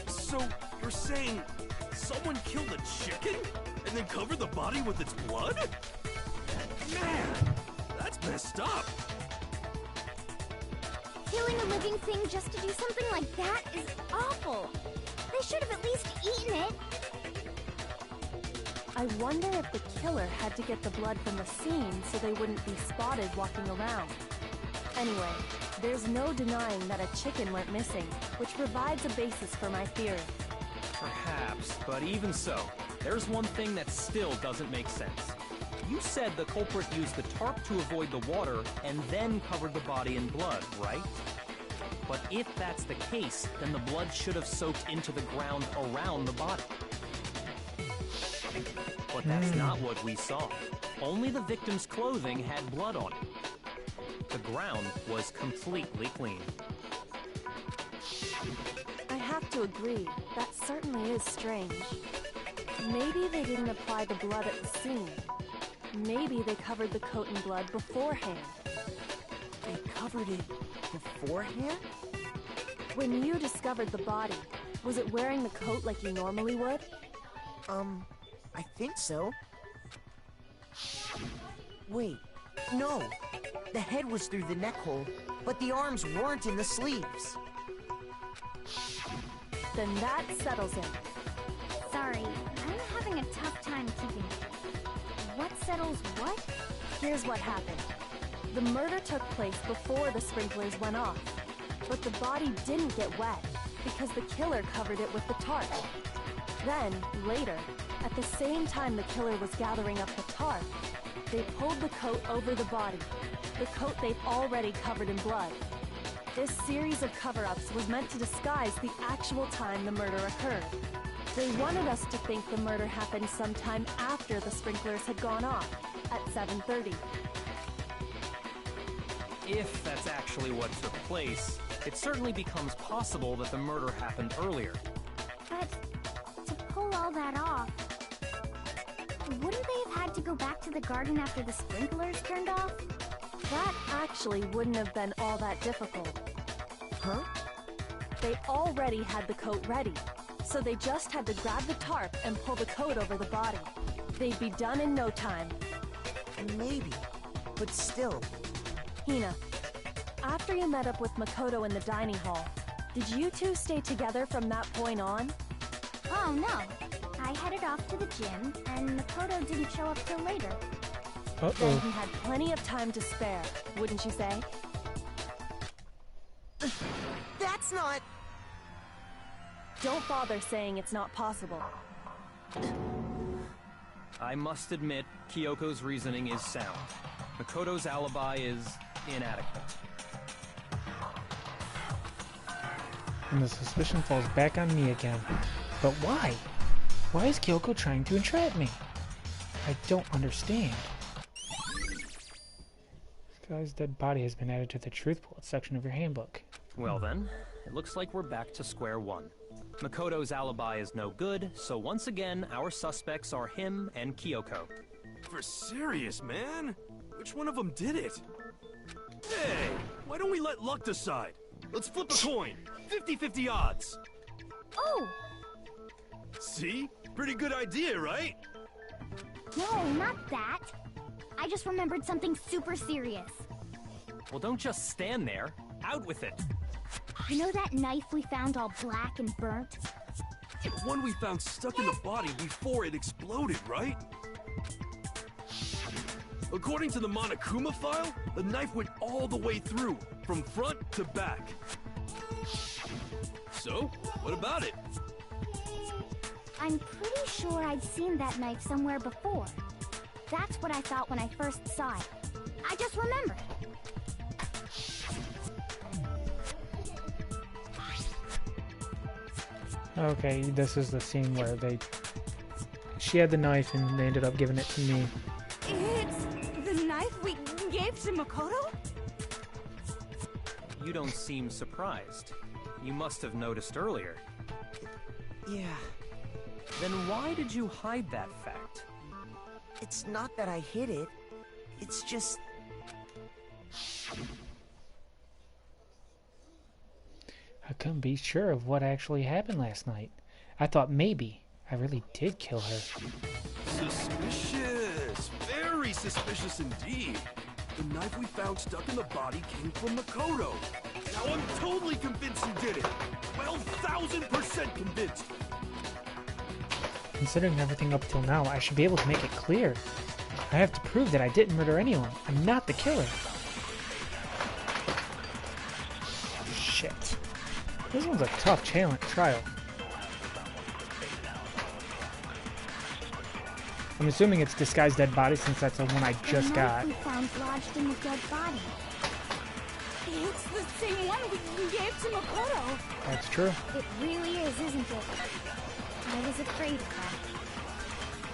So, you're saying someone killed a chicken and then covered the body with its blood? Man, that's messed up. Killing a living thing just to do something like that is awful. They should have at least eaten it. I wonder if the killer had to get the blood from the scene so they wouldn't be spotted walking around. Anyway, there's no denying that a chicken went missing, which provides a basis for my theory. Perhaps, but even so, there's one thing that still doesn't make sense. You said the culprit used the tarp to avoid the water and then covered the body in blood, right? But if that's the case, then the blood should have soaked into the ground around the body. But that's not what we saw. Only the victim's clothing had blood on it. The ground was completely clean. I have to agree, that certainly is strange. Maybe they didn't apply the blood at the scene. Maybe they covered the coat in blood beforehand. They covered it beforehand? When you discovered the body, was it wearing the coat like you normally would? I think so. Wait, no. The head was through the neck hole, but the arms weren't in the sleeves. Then that settles it. Sorry, I'm having a tough time keeping it. What settles what? Here's what happened. The murder took place before the sprinklers went off. But the body didn't get wet because the killer covered it with the tarp. Then, later, at the same time the killer was gathering up the tarp, they pulled the coat over the body, the coat they've already covered in blood. This series of cover-ups was meant to disguise the actual time the murder occurred. They wanted us to think the murder happened sometime after the sprinklers had gone off, at 7:30. If that's actually what took place, it certainly becomes possible that the murder happened earlier. But to pull all that off, wouldn't they have had to go back to the garden after the sprinklers turned off? That actually wouldn't have been all that difficult. Huh? They already had the coat ready, so they just had to grab the tarp and pull the coat over the body. They'd be done in no time. Maybe, but still. Hina, after you met up with Makoto in the dining hall, did you two stay together from that point on? Oh no, I headed off to the gym, and Makoto didn't show up till later. Then he had plenty of time to spare, wouldn't you say? That's not... Don't bother saying it's not possible. I must admit, Kyoko's reasoning is sound. Makoto's alibi is inadequate. And the suspicion falls back on me again. But why? Why is Kyoko trying to entrap me? I don't understand. This guy's dead body has been added to the truth bullet section of your handbook. Well then, it looks like we're back to square one. Makoto's alibi is no good, so once again, our suspects are him and Kyoko. For serious, man? Which one of them did it? Hey, why don't we let luck decide? Let's flip a coin. 50-50 odds. Oh! See? Pretty good idea, right? No, not that. I just remembered something super serious. Well, don't just stand there. Out with it. You know that knife we found all black and burnt? The one we found stuck in the body before it exploded, right? According to the Monokuma file, the knife went all the way through, from front to back. So, what about it? I'm pretty sure I'd seen that knife somewhere before. That's what I thought when I first saw it. I just remembered. Okay, this is the scene where she had the knife and they ended up giving it to me. It's the knife we gave to Makoto? You don't seem surprised. You must have noticed earlier. Yeah, Then why did you hide that fact? it's not that I hid it. It's just... I couldn't be sure of what actually happened last night. I thought maybe I really did kill her. Suspicious! Very suspicious indeed. The knife we found stuck in the body came from Makoto. Now I'm totally convinced you did it. 12,000% convinced. Considering everything up till now, I should be able to make it clear. I have to prove that I didn't murder anyone. I'm not the killer. Shit. This one's a tough trial. I'm assuming it's disguised dead body since that's the one I just got. The knife we found lodged in the dead body. It's the same one we gave to Makoto. That's true. It really is, isn't it? I was afraid of that.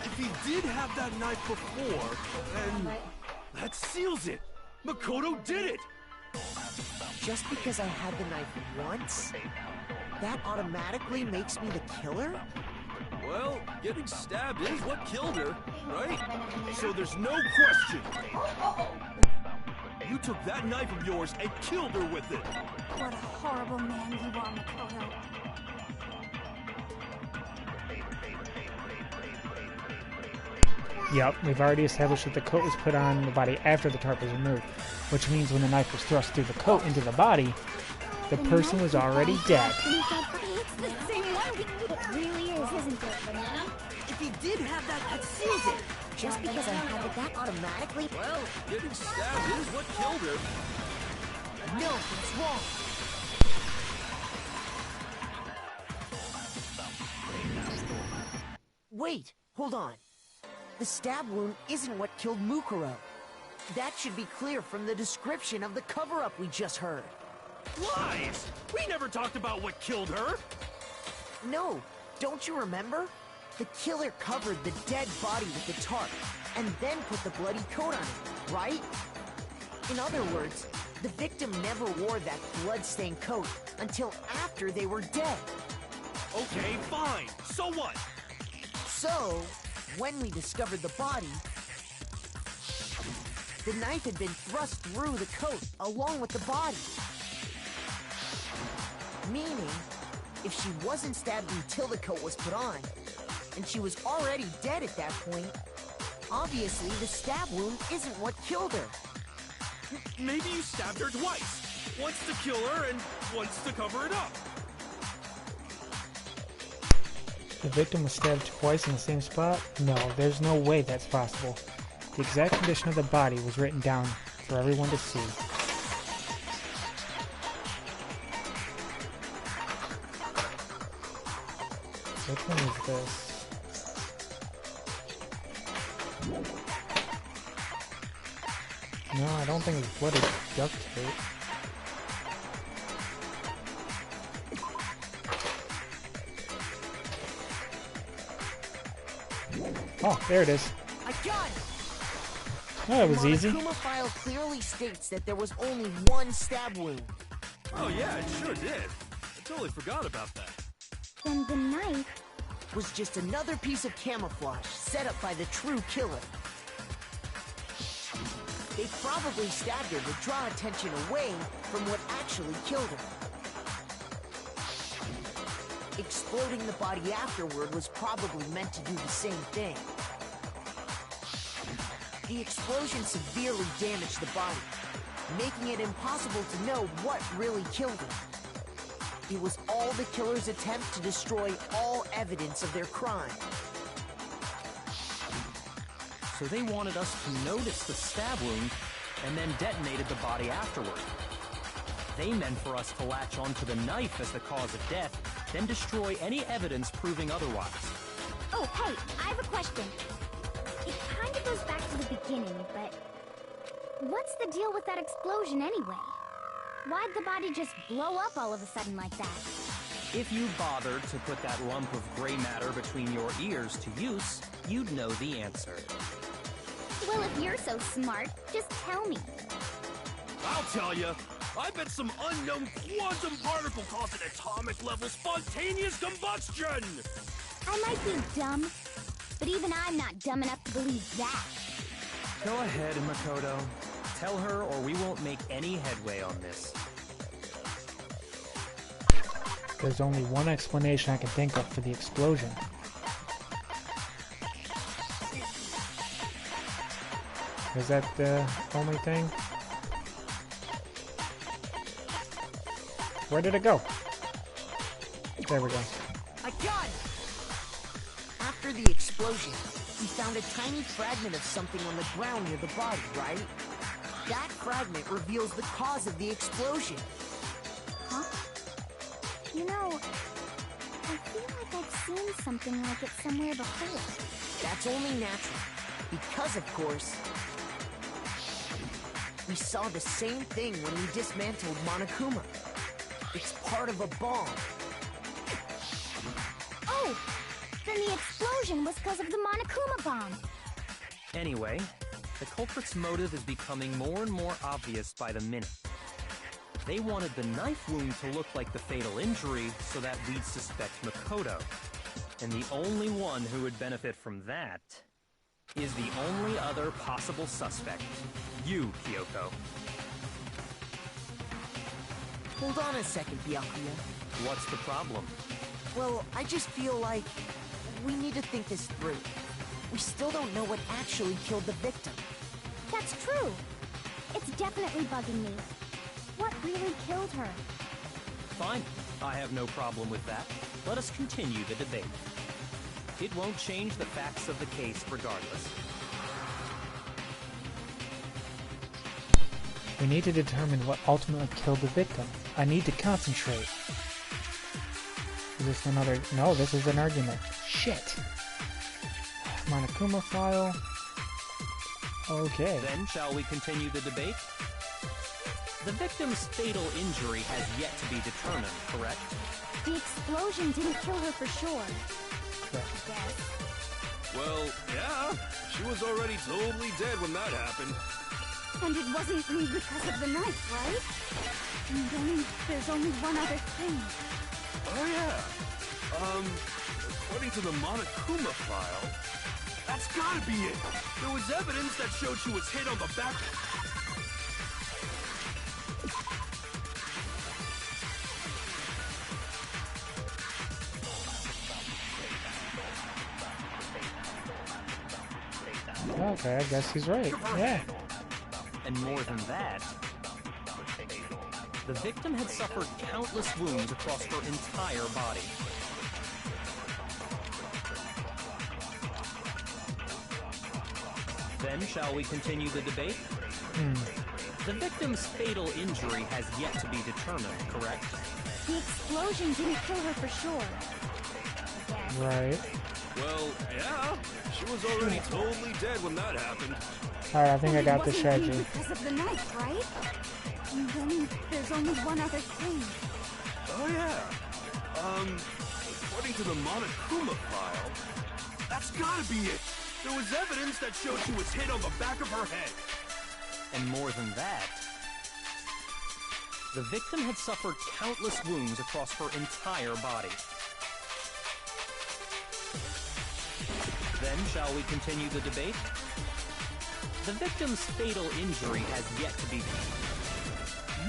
If he did have that knife before, then that seals it. Makoto did it. Just because I had the knife once, that automatically makes me the killer? Well, getting stabbed is what killed her, right? So there's no question. You took that knife of yours and killed her with it. What a horrible man you are, Makoto. Yep, we've already established that the coat was put on the body after the tarp was removed, which means when the knife was thrust through the coat into the body, the person was already dead. It's the same one It really is, isn't it, Banana? If he did have that seals it. Just because I had it, that automatically... Well, getting stabbed is what killed her. No, it's wrong. Wait, hold on. The stab wound isn't what killed Mukuro. That should be clear from the description of the cover-up we just heard. Lies! We never talked about what killed her! No, don't you remember? The killer covered the dead body with the tarp, and then put the bloody coat on it, right? In other words, the victim never wore that blood-stained coat until after they were dead. Okay, fine. So what? So, when we discovered the body, the knife had been thrust through the coat along with the body. Meaning, if she wasn't stabbed until the coat was put on, and she was already dead at that point, obviously the stab wound isn't what killed her. Maybe you stabbed her twice. Once to kill her and once to cover it up. The victim was stabbed twice in the same spot? No, there's no way that's possible. The exact condition of the body was written down for everyone to see. Which one is this? No, I don't think it's bloody duct tape. Oh, there it is. I got it! That was easy. The Monokuma file clearly states that there was only one stab wound. Oh yeah, it sure did. I totally forgot about that. Then the knife... was just another piece of camouflage set up by the true killer. They probably stabbed her to draw attention away from what actually killed her. Exploding the body afterward was probably meant to do the same thing. The explosion severely damaged the body, making it impossible to know what really killed her. It was all the killer's attempt to destroy all evidence of their crime. So they wanted us to notice the stab wound and then detonated the body afterward. They meant for us to latch onto the knife as the cause of death, then destroy any evidence proving otherwise. Oh, hey, I have a question. It kind of goes back to the beginning, but... what's the deal with that explosion anyway? Why'd the body just blow up all of a sudden like that? If you bothered to put that lump of gray matter between your ears to use, you'd know the answer. Well, if you're so smart, just tell me. I'll tell you. I bet some unknown quantum particle caused an atomic level spontaneous combustion! I might be dumb, but even I'm not dumb enough to believe that. Go ahead, Makoto. Tell her or we won't make any headway on this. There's only one explanation I can think of for the explosion. Is that the only thing? Where did it go? There we go. I got it! After the explosion, we found a tiny fragment of something on the ground near the body, right? That fragment reveals the cause of the explosion. Huh? You know, I feel like I've seen something like it somewhere before. That's only natural. Because, of course, we saw the same thing when we dismantled Monokuma. It's part of a bomb. Oh! Then the explosion was because of the Monokuma bomb. Anyway, the culprit's motive is becoming more and more obvious by the minute. They wanted the knife wound to look like the fatal injury so that we'd suspect Makoto. And the only one who would benefit from that is the only other possible suspect. You, Kyoko. Hold on a second, Byakuya. What's the problem? Well, I just feel like we need to think this through. We still don't know what actually killed the victim. That's true. It's definitely bugging me. What really killed her? Fine. I have no problem with that. Let us continue the debate. It won't change the facts of the case regardless. We need to determine what ultimately killed the victim. I need to concentrate. Is this another... No, this is an argument. Shit. Monokuma file. Okay. Then, shall we continue the debate? The victim's fatal injury has yet to be determined, correct? The explosion didn't kill her for sure. Correct. Yes. Well, yeah. She was already totally dead when that happened. And it wasn't because of the knife, right? And then there's only one other thing. Oh, yeah. According to the Monokuma file, that's gotta be it. There was evidence that showed she was hit on the back. Okay, I guess he's right. Yeah. And more than that, the victim had suffered countless wounds across her entire body. Then, shall we continue the debate? The victim's fatal injury has yet to be determined, correct? The explosion didn't kill her for sure. Yes. Right. Well, yeah. She was already totally dead when that happened. Alright, I think I got the It strategy. wasn't because of the knife, right? And then there's only one other thing. Oh, yeah. According to the Monokuma file, that's gotta be it. There was evidence that showed she was hit on the back of her head. And more than that, the victim had suffered countless wounds across her entire body. Then, shall we continue the debate? The victim's fatal injury has yet to be...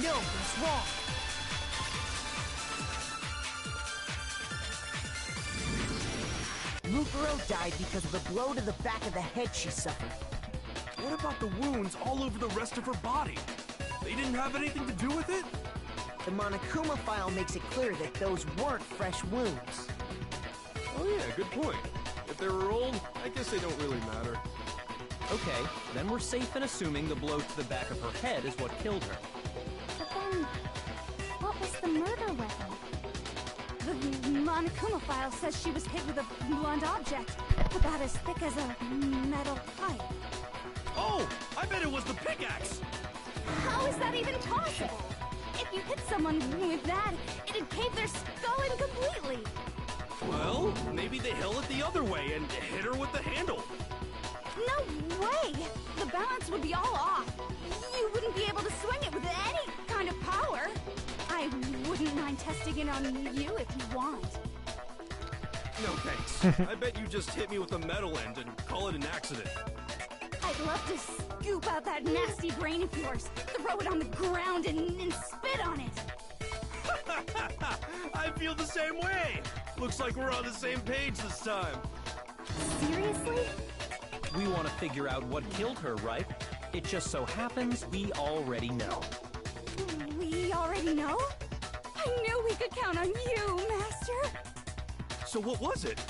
No, that's wrong. Mukuro died because of the blow to the back of the head she suffered. What about the wounds all over the rest of her body? They didn't have anything to do with it? The Monokuma file makes it clear that those weren't fresh wounds. Oh yeah, good point. If they were old, I guess they don't really matter. Okay, then we're safe in assuming the blow to the back of her head is what killed her. But then, what was the murder weapon? The Monokuma file says she was hit with a blunt object, about as thick as a metal pipe. Oh, I bet it was the pickaxe! How is that even possible? If you hit someone with that, it'd cave their skull in completely. Well, maybe they held it the other way and hit her with the handle. No way! The balance would be all off. You wouldn't be able to swing it with any kind of power. I wouldn't mind testing it on you if you want. No thanks. I bet you just hit me with the metal end and call it an accident. I'd love to scoop out that nasty brain of yours, throw it on the ground and spit on it. I feel the same way. Looks like we're on the same page this time. Seriously? We want to figure out what killed her, right? It just so happens we already know. We already know? I We could count on you, Master. So what was it?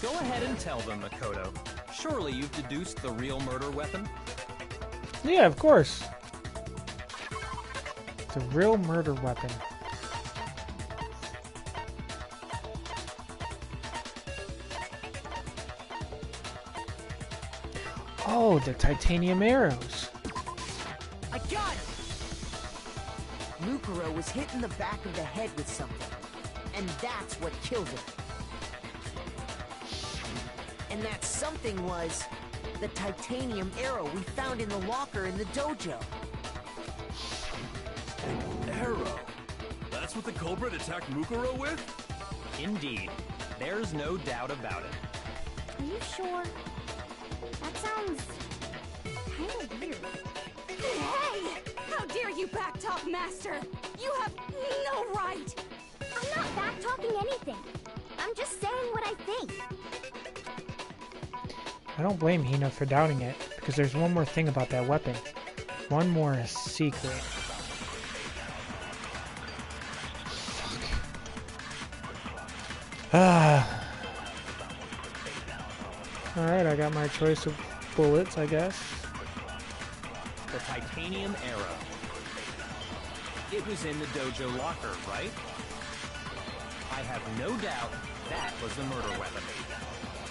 Go ahead and tell them, Makoto. Surely you've deduced the real murder weapon? Yeah, of course. It's a real murder weapon. Oh, the titanium arrows. I got it! Mukuro was hit in the back of the head with something, and that's what killed him. And that something was the titanium arrow we found in the locker in the dojo. An arrow? That's what the culprit attacked Mukuro with? Indeed. There's no doubt about it. Are you sure? That sounds kind of weird. Hey! How dare you backtalk, Master? You have no right! I'm not back-talking anything. I'm just saying what I think. I don't blame Hina for doubting it, because there's one more thing about that weapon. One more secret. Ah. Alright, I got my choice of bullets, I guess. The titanium arrow. It was in the dojo locker, right? I have no doubt that was the murder weapon.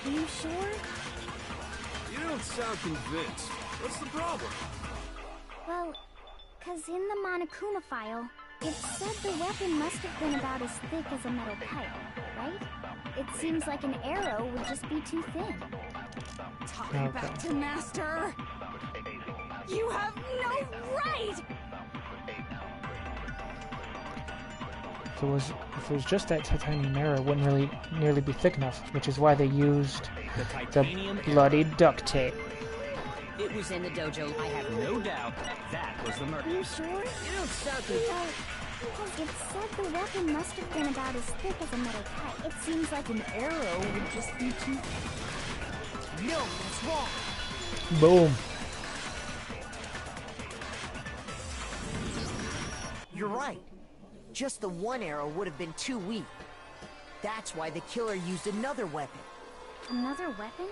Are you sure? You don't sound convinced. What's the problem? Well, because in the Monokuma file, it said the weapon must have been about as thick as a metal pipe, right? It seems like an arrow would just be too thin. Talking back to Master! You have no right! If it was just that titanium arrow, it wouldn't really nearly be thick enough, which is why they used the bloody duct tape. It was in the dojo. I have no doubt that was the murder. Are you sure? You don't sound Well, because it said the weapon must have been about as thick as a metal pipe. It seems like an arrow would just be too thick. No, that's wrong. Boom. You're right. Just the one arrow would have been too weak. That's why the killer used another weapon. Another weapon?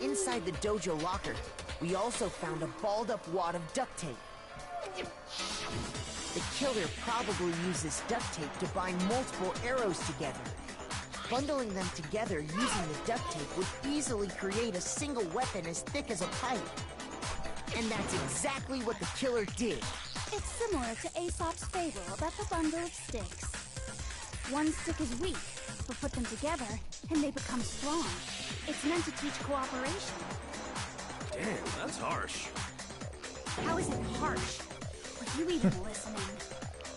Inside the dojo locker, we also found a balled-up wad of duct tape. The killer probably used this duct tape to bind multiple arrows together. Bundling them together using the duct tape would easily create a single weapon as thick as a pipe. And that's exactly what the killer did. It's similar to Aesop's fable about the bundle of sticks. One stick is weak, but put them together, and they become strong. It's meant to teach cooperation. Damn, that's harsh. How is it harsh? Are you even listening?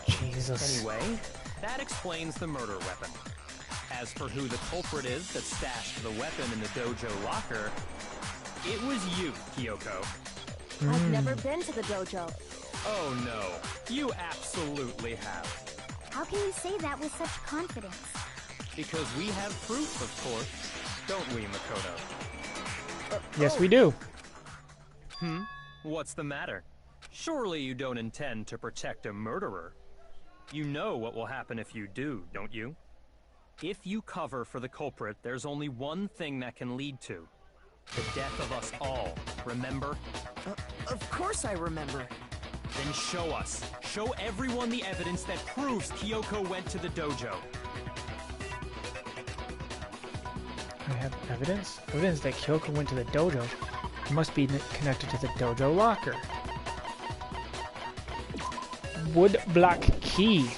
Jesus. Anyway, that explains the murder weapon. As for who the culprit is that stashed the weapon in the dojo locker, it was you, Kyoko. I've never been to the dojo. Oh no, you absolutely have. How can you say that with such confidence? Because we have proof, of course. Don't we, Makoto? Yes, we do. What's the matter? Surely you don't intend to protect a murderer. You know what will happen if you do, don't you? If you cover for the culprit, there's only one thing that can lead to. The death of us all, remember? Of course I remember. Then show us. Show everyone the evidence that proves Kyoko went to the dojo. I have evidence? Evidence that Kyoko went to the dojo. It must be connected to the dojo locker. Wood block key.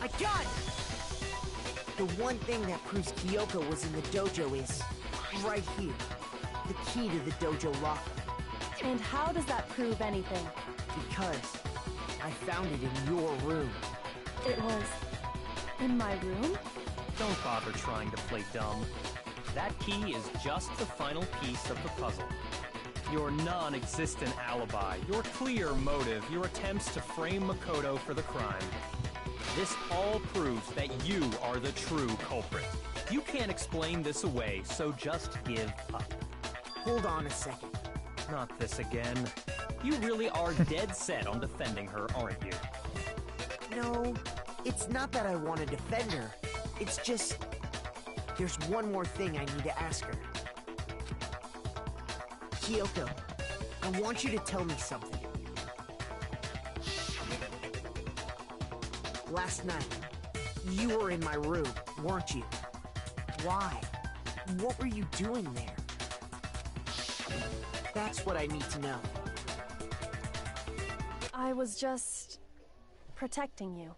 I got it! The one thing that proves Kyoko was in the dojo is right here. The key to the dojo locker. And how does that prove anything? Because I found it in your room. It was in my room? Don't bother trying to play dumb. That key is just the final piece of the puzzle. Your non-existent alibi, your clear motive, your attempts to frame Makoto for the crime. This all proves that you are the true culprit. You can't explain this away, so just give up. Hold on a second. Not this again. You really are dead set on defending her, aren't you? No, it's not that I want to defend her. It's just... there's one more thing I need to ask her. Kyoko, I want you to tell me something. Last night, you were in my room, weren't you? Why? What were you doing there? That's what I need to know. I was just protecting you.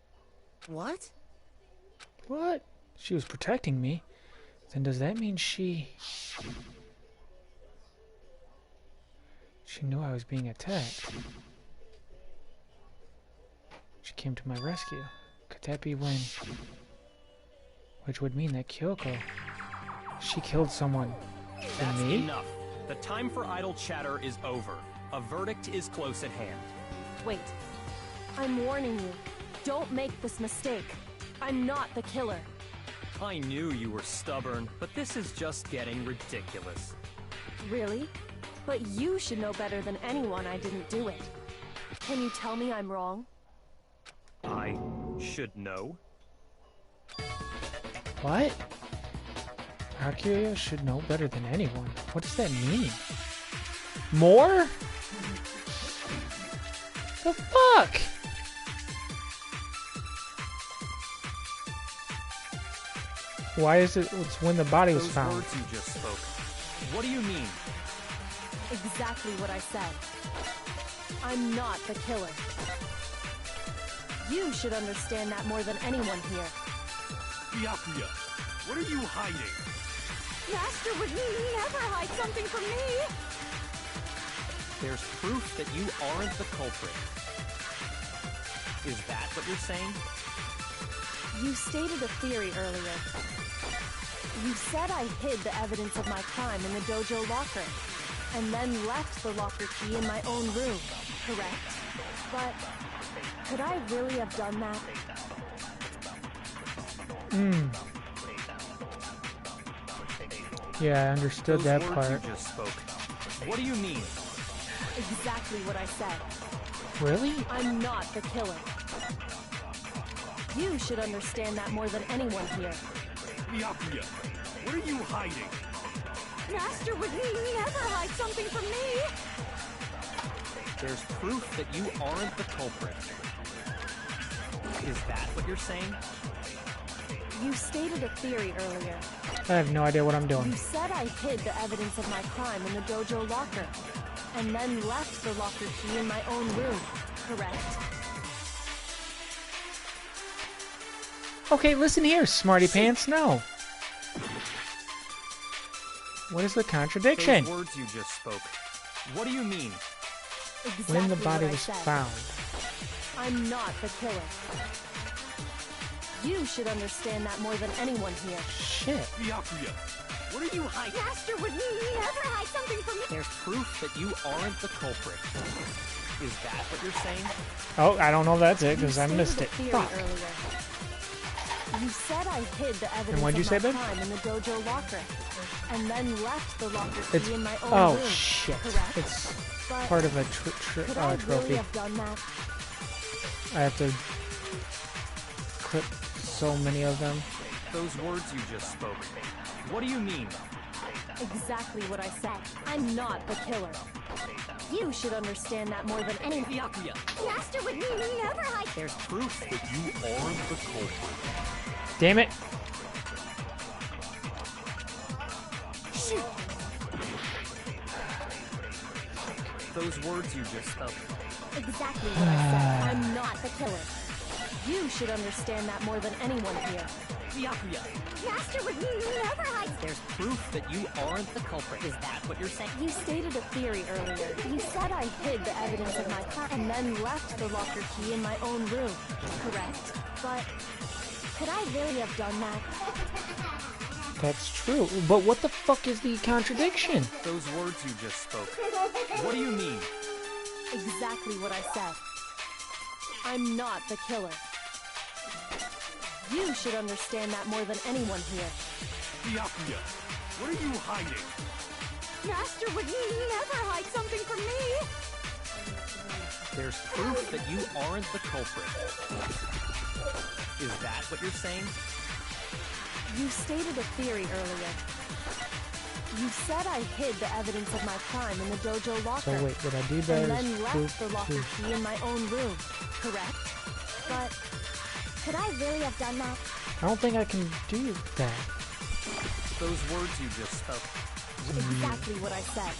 What? What? She was protecting me? Then does that mean she knew I was being attacked? She came to my rescue. Could that be when... which would mean that Kyoko... she killed someone. That's me? enough. The time for idle chatter is over. A verdict is close at hand. Wait. I'm warning you. Don't make this mistake. I'm not the killer. I knew you were stubborn, but this is just getting ridiculous. Really? But you should know better than anyone I didn't do it. Can you tell me I'm wrong? I should know? What? Akira should know better than anyone. What does that mean? More? The fuck? Why is it? It's when the body was Those found. words you just spoke. What do you mean? Exactly what I said. I'm not the killer. You should understand that more than anyone here. Byakuya, what are you hiding? Master would never hide something from me! There's proof that you aren't the culprit. Is that what you're saying? You stated a theory earlier. You said I hid the evidence of my crime in the dojo locker, and then left the locker key in my own room, correct? But could I really have done that? Yeah, I understood Those that words part. you just spoke. What do you mean? Exactly what I said. Really? I'm not the killer. You should understand that more than anyone here. Byakuya, what are you hiding? Master would never hide something from me! There's proof that you aren't the culprit. Is that what you're saying? You stated a theory earlier. I have no idea what I'm You doing. said I hid the evidence of my crime in the dojo locker, and then left the locker key in my own room, correct? Okay, listen here, smarty pants. No. What is the contradiction? Those words you just spoke. What do you mean? Exactly When the body what I was said. found. I'm not the killer. You should understand that more than anyone here. Shit. Byakuya, what are you hiding? Master would never hide something from me! There's proof that you aren't the culprit. Is that what you're saying? Oh, I don't know if that's it, You because I stated missed a it. theory Fuck. earlier. You said I hid the evidence what'd you of say, my babe? crime in the dojo locker, and then left the locker key It's... in my own Oh, room, shit. correct? It's But part of a could I trophy. really have done that? I have to clip so many of them. Those words you just spoke. What do you mean? Exactly what I said. I'm not the killer. You should understand that more than anyone. Byakuya, Master would never hide... there's proof that you aren't the culprit. Damn it. Shoot! Those words you just spoke. Exactly what I said. I'm not the killer. You should understand that more than anyone here. Byakuya, Master would never hide... there's proof that you aren't the culprit. Is that what you're saying? You stated a theory earlier. You said I hid the evidence of my crime and then left the locker key in my own room, correct? But could I really have done that? That's true. But what the fuck is the contradiction? Those words you just spoke. What do you mean? Exactly what I said. I'm not the killer. You should understand that more than anyone here. Byakuya, what are you hiding? Master would never hide something from me! There's proof that you aren't the culprit. Is that what you're saying? You stated a theory earlier. You said I hid the evidence of my crime in the dojo locker. So wait, did I do that and as then left proof the locker to... key in my own room, correct? But Could I really have done that? I don't think I can do that. Those words you just spoke. exactly what I said.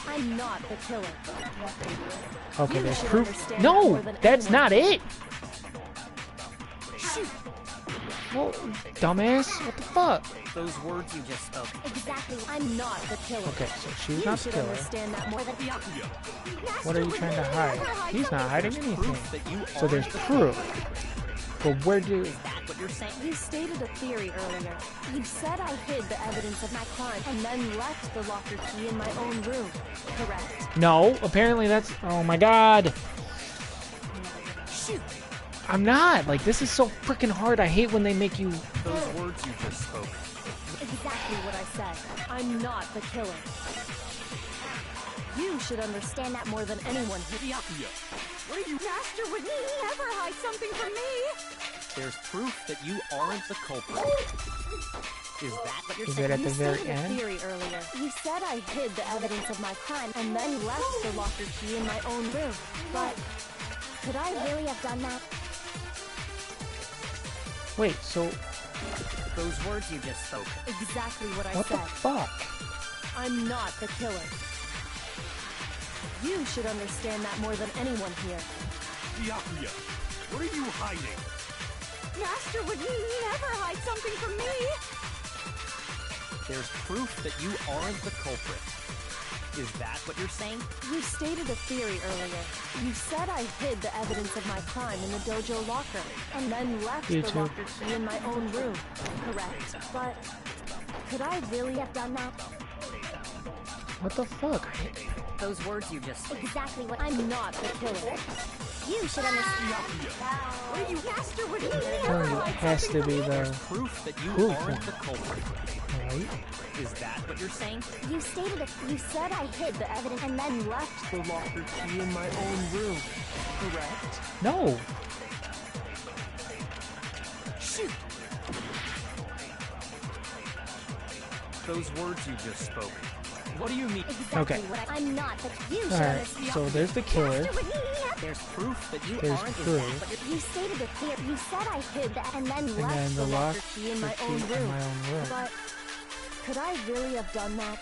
I'm not the killer. Okay, You there's should proof. understand No, more than that's anyone. not it. Well, dumbass, what the fuck? Those words you just spoke. Exactly. I'm not the killer. Okay, so she's You not the should killer. understand that more than What are you trying to hide? He's not hiding anything. Proof that you So there's aren't the proof. But where do... Is that what you're saying? You stated a theory earlier. You said I hid the evidence of my crime and then left the locker key in my own room, correct? No, apparently that's... Oh my god. Shoot. I'm not. Like, this is so freaking hard. I hate when they make you... Those words you just spoke. Exactly what I said. I'm not the killer. You should understand that more than anyone. What are you? Master would never hide something from me. There's proof that you aren't the culprit. Is that what you're Is saying? it at the You very stated a end? theory earlier. You said I hid the evidence of my crime and then left the locker key in my own room. But Could I really have done that? Wait, so... Those words you just spoke. exactly what I What the said. fuck? I'm not the killer. You should understand that more than anyone here. Byakuya, what are you hiding? Master would never hide something from me. There's proof that you aren't the culprit. Is that what you're saying? You stated a theory earlier. You said I hid the evidence of my crime in the dojo locker and then left You the too. locker key in my own room, correct? But Could I really have done that? What the fuck? Those words you just spoke. Exactly what I'm not the killer. You should understand. What are you? Master would I'm never telling you, it hide has to something be from me. the... Proof that you Proof aren't one. the culprit. Right? Is that what you're saying? You stated it. You said I hid the evidence and then left. The locker key in my own room, correct? No. Shoot! Those words you just spoke. What do you mean? Exactly Okay. what I'm not the. You should Alright, understand. so there's the killer. Master would never. There's proof that you There's aren't. Is proof. that what you're... You stated it clear. You said I hid the and then And left then the the lock, locker key in the my key own in room. my own room. But could I really have done that?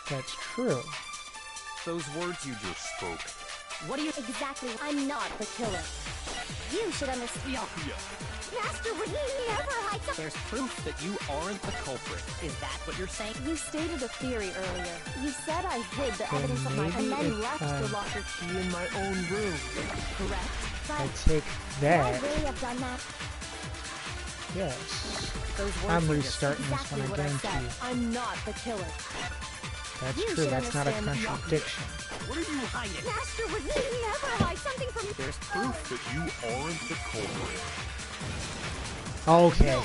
That's true. Those words you just spoke. What do you exactly? I'm not the killer. You should understand. Byakuya, Master would never hide something. There's proof that you aren't the culprit. Is that what you're saying? You stated a theory earlier. You said I hid the evidence of my maybe and then if left I- the locker key in my own room, correct? I But take could I that. really have done that? Yes. Those words I'm you just restarting this Exactly one, I what I guarantee said. you. I'm not the killer. That's You true, should that's not a understand the contradiction. what are you hiding? Master would never hide something from me. There's proof That you aren't the culprit. Okay.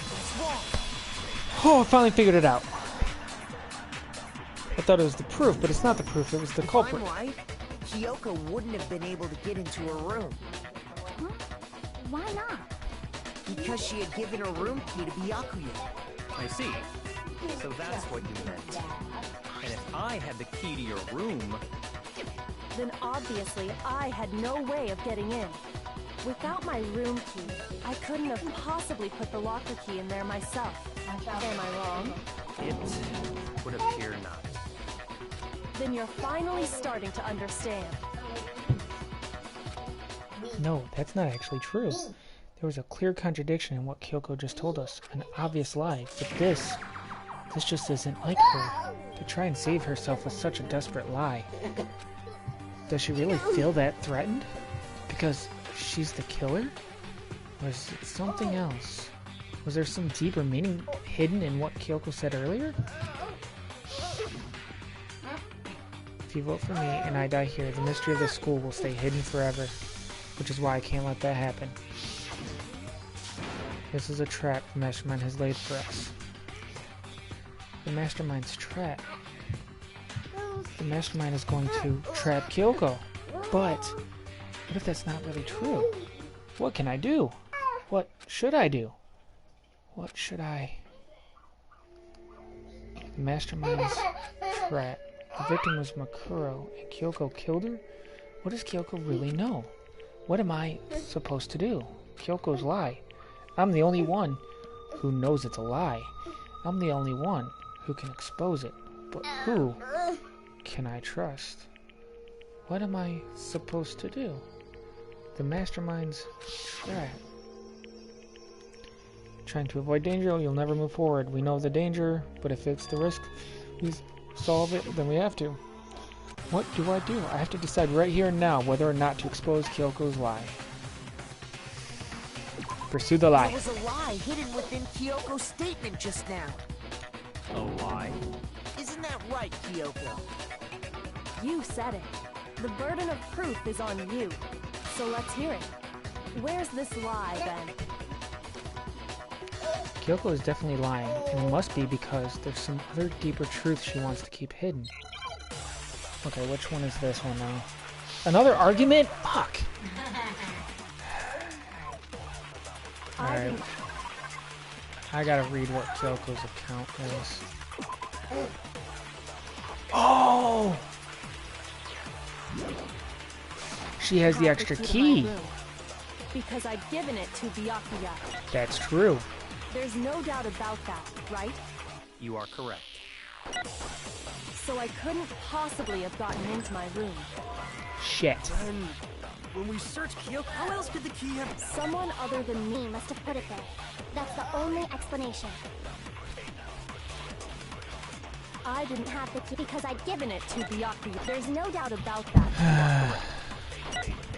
Oh, I finally figured it out. I thought it was the proof, but it's not the proof, it was the If culprit. I'm right, Kyoko wouldn't have been able to get into her room Huh? Why not? because she had given her room key to Byakuya. I see. So that's what you meant. And if I had the key to your room, Then obviously I had no way of getting in. Without my room key, I couldn't have possibly put the locker key in there myself. Am I wrong? it would appear not. Then you're finally starting to understand. No, that's not actually true. There was a clear contradiction in what Kyoko just told us, an obvious lie, but this just isn't like her. To try and save herself with such a desperate lie. Does she really feel that threatened? Because she's the killer? Or is it something else? Was there some deeper meaning hidden in what Kyoko said earlier? If you vote for me and I die here, the mystery of this school will stay hidden forever. Which is why I can't let that happen. This is a trap the Mastermind has laid for us. The Mastermind's trap. the mastermind is going to trap Kyoko. But what if that's not really true? What can I do? What should I do? What should I... The mastermind's trap. The victim was Makuro, and Kyoko killed her? What does Kyoko really know? What am I supposed to do? Kyoko's lie. I'm the only one who knows it's a lie. I'm the only one who can expose it. But who can I trust? What am I supposed to do? The mastermind's trap. Trying to avoid danger, you'll never move forward. We know the danger, but if it's the risk we solve it, then we have to. What do? I have to decide right here and now whether or not to expose Kyoko's lie. Pursue the lie. There was a lie hidden within Kyoko's statement just now. A lie? Isn't that right, Kyoko? You said it. The burden of proof is on you. So let's hear it. Where's this lie, then? Kyoko is definitely lying, and it must be because there's some other deeper truth she wants to keep hidden. Okay, which one is this one now? Another argument? Fuck! Alright. I gotta read what Kyoko's account is. Oh! She has the extra key. Because I've given it to Byakuya. That's true. There's no doubt about that, right? You are correct. So I couldn't possibly have gotten into my room. Shit. And when we searched Kyoko, how else could the key have... Someone other than me Must have put it there. That's the only explanation. I didn't have the key because I'd given it to Byakuya. There's no doubt about that.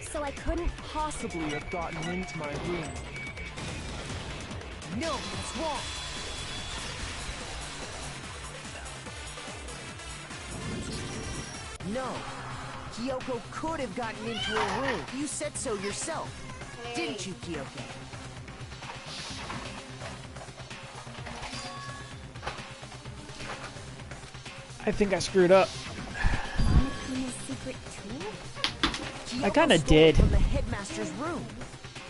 So I couldn't possibly have gotten into my room. No, that's wrong. No. Kyoko could have gotten into her room. You said so yourself. Didn't you, Kyoko? I think I screwed up. Monokuma's secret tool? I kinda stole did. it from the headmaster's room.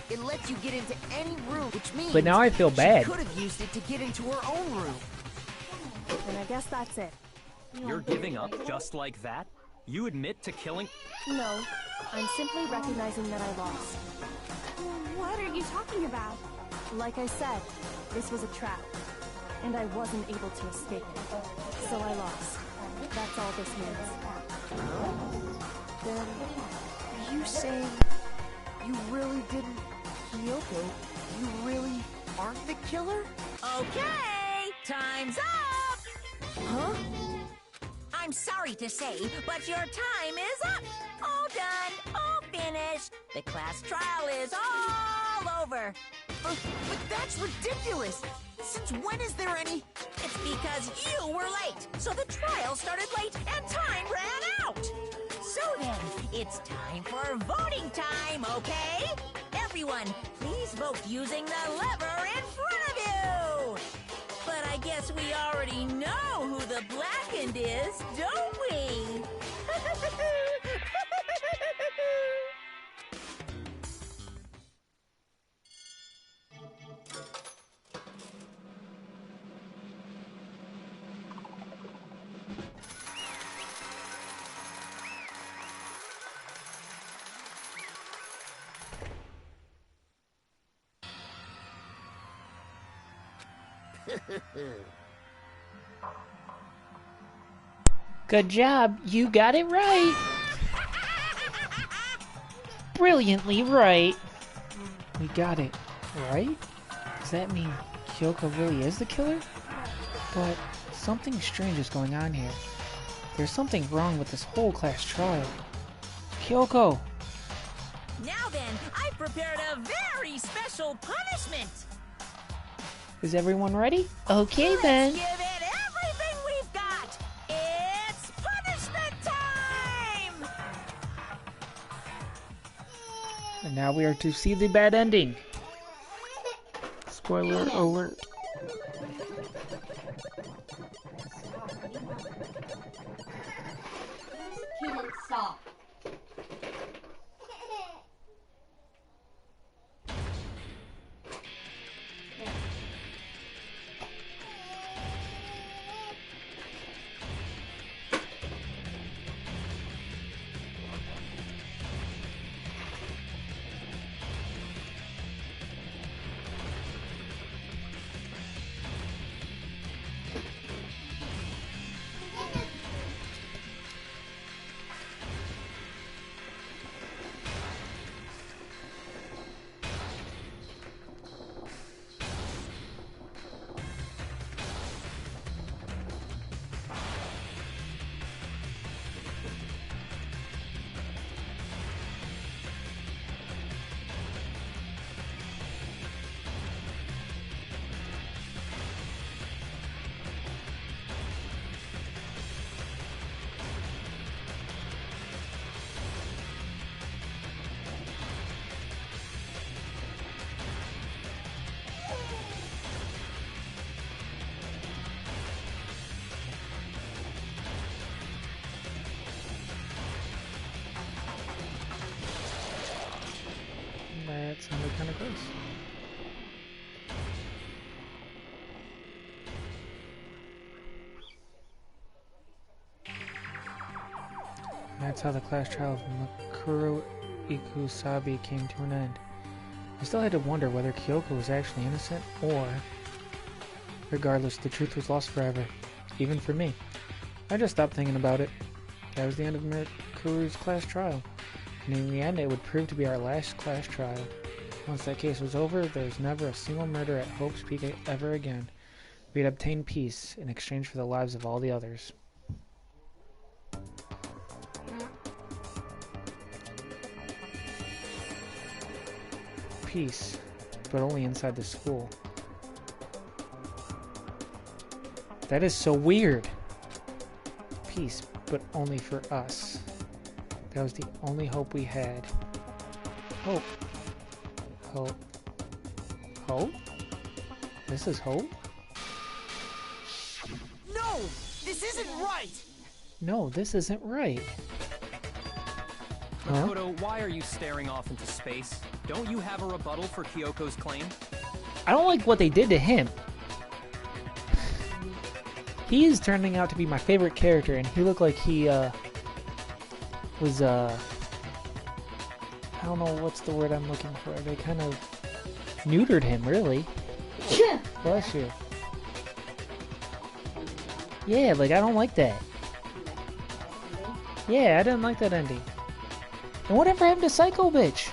It lets you get into any room, which means But now I feel bad. she could have used it to get into her own room. And I guess that's it. You're giving up just like that? You admit to killing... No, I'm simply recognizing that I lost. What are you talking about? Like I said, this was a trap, and I wasn't able to escape it. So I lost. That's all this means. Then, you saying you really didn't... Kyoko, you really aren't the killer? Okay, time's up! Huh? I'm sorry to say, but your time is up. All done, all finished. The class trial is all over. But that's ridiculous! Since when is there any... It's because you were late, so the trial started late and time ran out. So then, it's time for voting time, okay? Everyone, please vote using the lever in front of you. But I guess we already know who the blackened is, don't we? Good job. You got it right. Brilliantly right. We got it right? Does that mean Kyoko really is the killer? But something strange is going on here. There's something wrong with this whole class trial. Kyoko! Now then, I've prepared a very special punishment. Is everyone ready? Okay Let's then. give it everything we've got. It's punishment time! And now we are to see the bad ending. Spoiler alert. this. That's how the class trial of Makuro Ikusabi came to an end. I still had to wonder whether Kyoko was actually innocent, or... Regardless, the truth was lost forever. Even for me. I just stopped thinking about it. That was the end of Makuru's class trial. And in the end, it would prove to be our last class trial. Once that case was over, there was never a single murder at Hope's Peak ever again. We'd obtained peace in exchange for the lives of all the others. Peace, but only inside the school. That is so weird. Peace, but only for us. That was the only hope we had. Hope. Hope. Hope? This is hope? No! This isn't right! No, this isn't right. Huh? Makoto, why are you staring off into space? Don't you have a rebuttal for Kyoko's claim? I don't like what they did to him. He is turning out to be my favorite character, and he looked like he, was, I don't know what's the word I'm looking for. They kind of neutered him, really. Bless you. Yeah, like, I don't like that. Yeah, I didn't like that ending. And whatever happened to Psycho Bitch?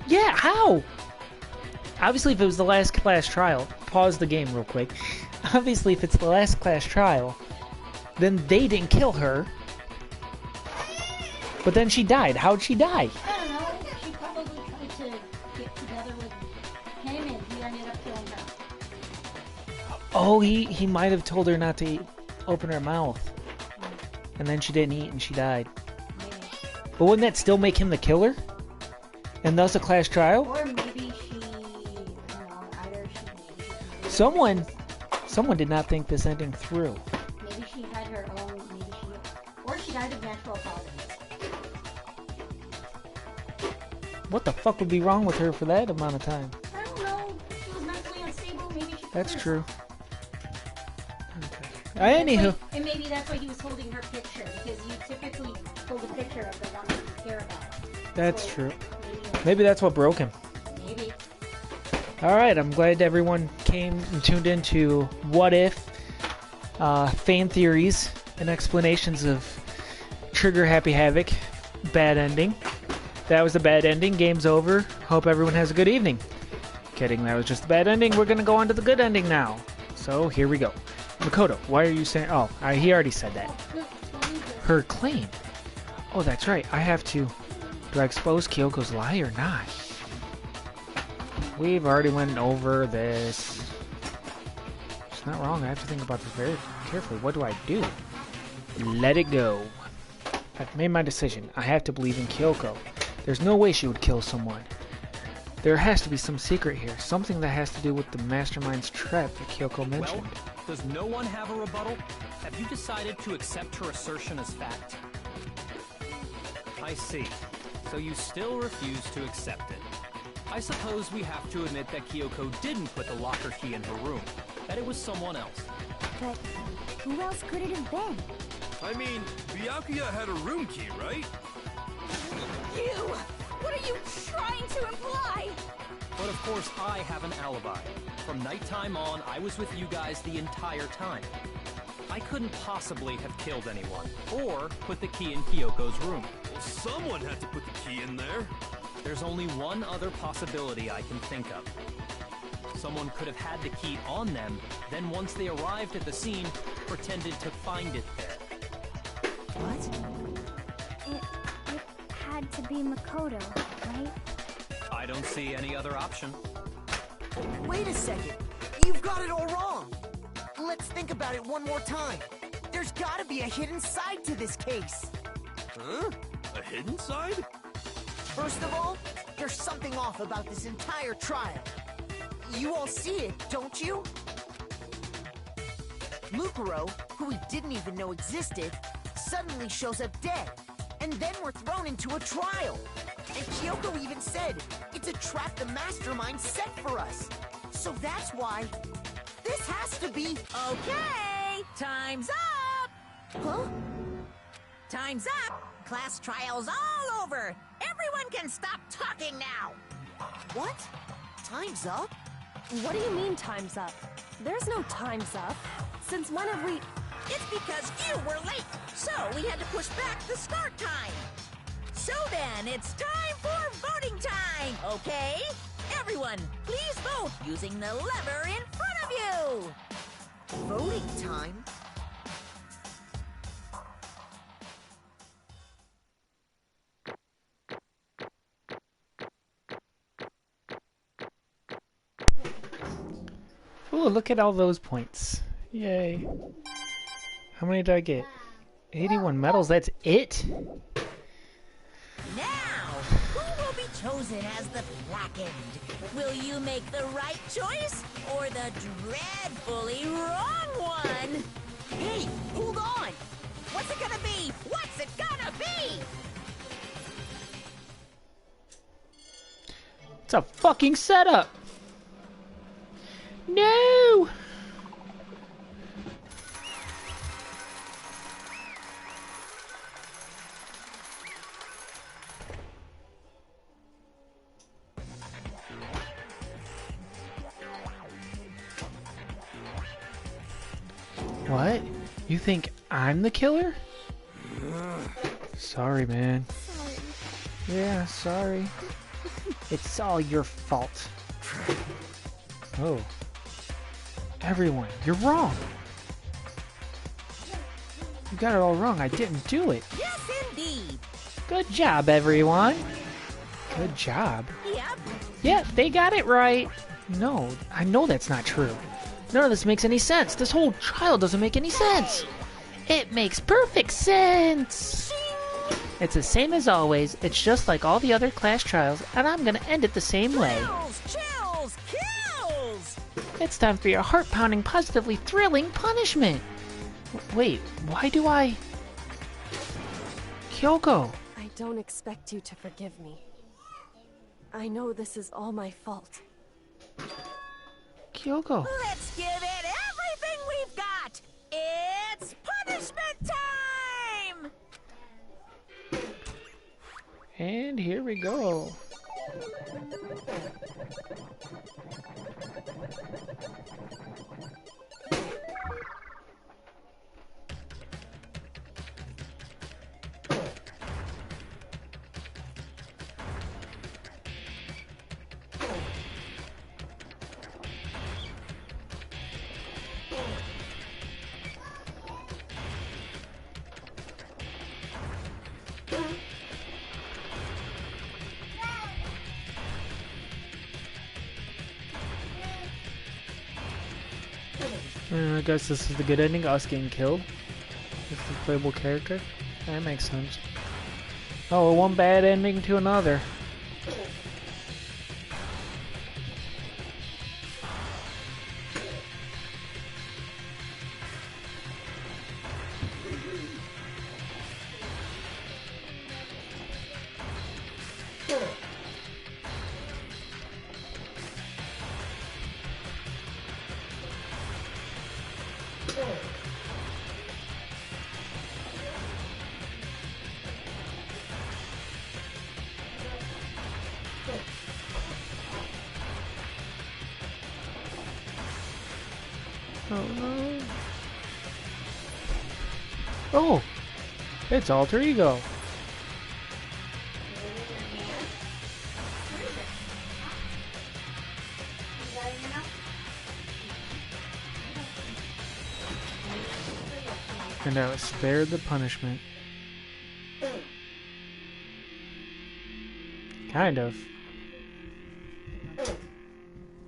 Yeah, how? Obviously, if it was the last class trial, pause the game real quick. Obviously, if it's the last class trial, then they didn't kill her. But then she died. How'd she die? I don't know. She probably tried to get together with him and he ended up killing her. Oh, he might have told her not to open her mouth. And then she didn't eat and she died. Maybe. But wouldn't that still make him the killer? And thus a class trial? Or maybe she, I don't know, either she... Someone did not think this ending through. Maybe she had her own, or she died of natural causes. What the fuck would be wrong with her for that amount of time? I don't know. She was mentally unstable. Maybe she... That's true. Okay. Anywho. And maybe that's why he was holding her picture, because you typically hold a picture of the one that you care about. That's So, true. Maybe that's what broke him. Maybe. Alright, I'm glad everyone came and tuned into What If, fan theories, and explanations of Trigger Happy Havoc. Bad ending. That was the bad ending. Game's over. Hope everyone has a good evening. Kidding, that was just a bad ending. We're gonna go on to the good ending now. So, here we go. Makoto, why are you saying... Oh, he already said that. Her claim. Oh, that's right. I have to... Do I expose Kyoko's lie or not? We've already went over this. It's not wrong. I have to think about this very carefully. What do I do? Let it go. I've made my decision. I have to believe in Kyoko. There's no way she would kill someone. There has to be some secret here. Something that has to do with the mastermind's trap that Kyoko mentioned. Well, does no one have a rebuttal? Have you decided to accept her assertion as fact? I see. So you still refuse to accept it. I suppose we have to admit that Kyoko didn't put the locker key in her room. That it was someone else. But who else could it have been? I mean, Byakuya had a room key, right? You! What are you trying to imply? But of course, I have an alibi. From nighttime on, I was with you guys the entire time. I couldn't possibly have killed anyone, or put the key in Kyoko's room. Well, someone had to put the key in there. There's only one other possibility I can think of. Someone could have had the key on them, then once they arrived at the scene, pretended to find it there. What? It had to be Makoto, right? I don't see any other option. Wait a second. You've got it all wrong. Let's think about it one more time. There's gotta be a hidden side to this case. Huh? A hidden side? First of all, there's something off about this entire trial. You all see it, don't you? Mukuro, who we didn't even know existed, suddenly shows up dead. And then we're thrown into a trial. And Kyoko even said it's a trap the mastermind set for us. So that's why this has to be... Okay, time's up! Huh? Time's up! Class trial's all over! Everyone can stop talking now! What? Time's up? What do you mean time's up? There's no time's up. Since when have we... It's because you were late, so we had to push back the start time. So then, it's time for voting time, okay? Everyone, please vote using the lever in front of you! Voting time? Ooh, look at all those points. Yay. How many did I get? 81 medals, that's it? Now, who will be chosen as the blackened? Will you make the right choice or the dreadfully wrong one? Hey, hold on! What's it gonna be? What's it gonna be? It's a fucking setup! No! What? You think I'm the killer? Sorry, man. Sorry. Yeah, sorry. It's all your fault. Oh. Everyone, you're wrong. You got it all wrong. I didn't do it. Yes, indeed. Good job, everyone. Good job. Yep. Yeah, they got it right. No, I know that's not true. None of this makes any sense. This whole trial doesn't make any sense. It makes perfect sense. It's the same as always. It's just like all the other class trials, and I'm gonna end it the same way. Chills, kills. It's time for your heart-pounding, positively thrilling punishment. Wait, why do I... Kyoko. I don't expect you to forgive me. I know this is all my fault. Kyoko. Let's give it everything we've got. It's punishment time. And here we go. I guess this is the good ending, us getting killed. With the playable character. That makes sense. Oh, one bad ending to another. Oh no. Oh! It's Alter Ego. And I was spared the punishment. Kind of.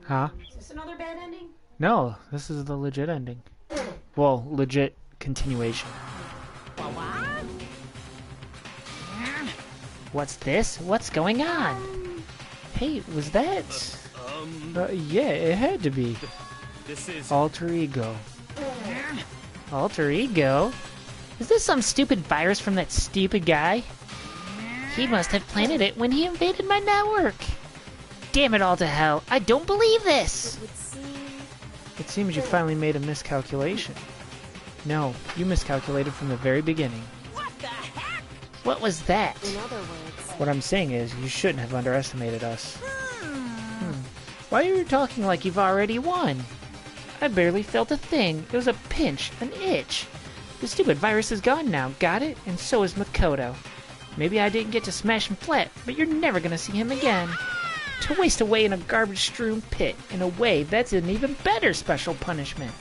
Huh? Is this another bad ending? No, this is the legit ending. Well, legit continuation. What's this? What's going on? Hey, was that... yeah, it had to be. This is... Alter Ego. Alter Ego? Is this some stupid virus from that stupid guy? He must have planted it when he invaded my network. Damn it all to hell. I don't believe this. It would seem... It seems you finally made a miscalculation. No, you miscalculated from the very beginning. What the heck? What was that? In other words... What I'm saying is, you shouldn't have underestimated us. Why are you talking like you've already won? I barely felt a thing. It was a pinch, an itch. The stupid virus is gone now, got it? And so is Makoto. Maybe I didn't get to smash him flat, but you're never gonna see him again. To waste away in a garbage-strewn pit, in a way, that's an even better special punishment.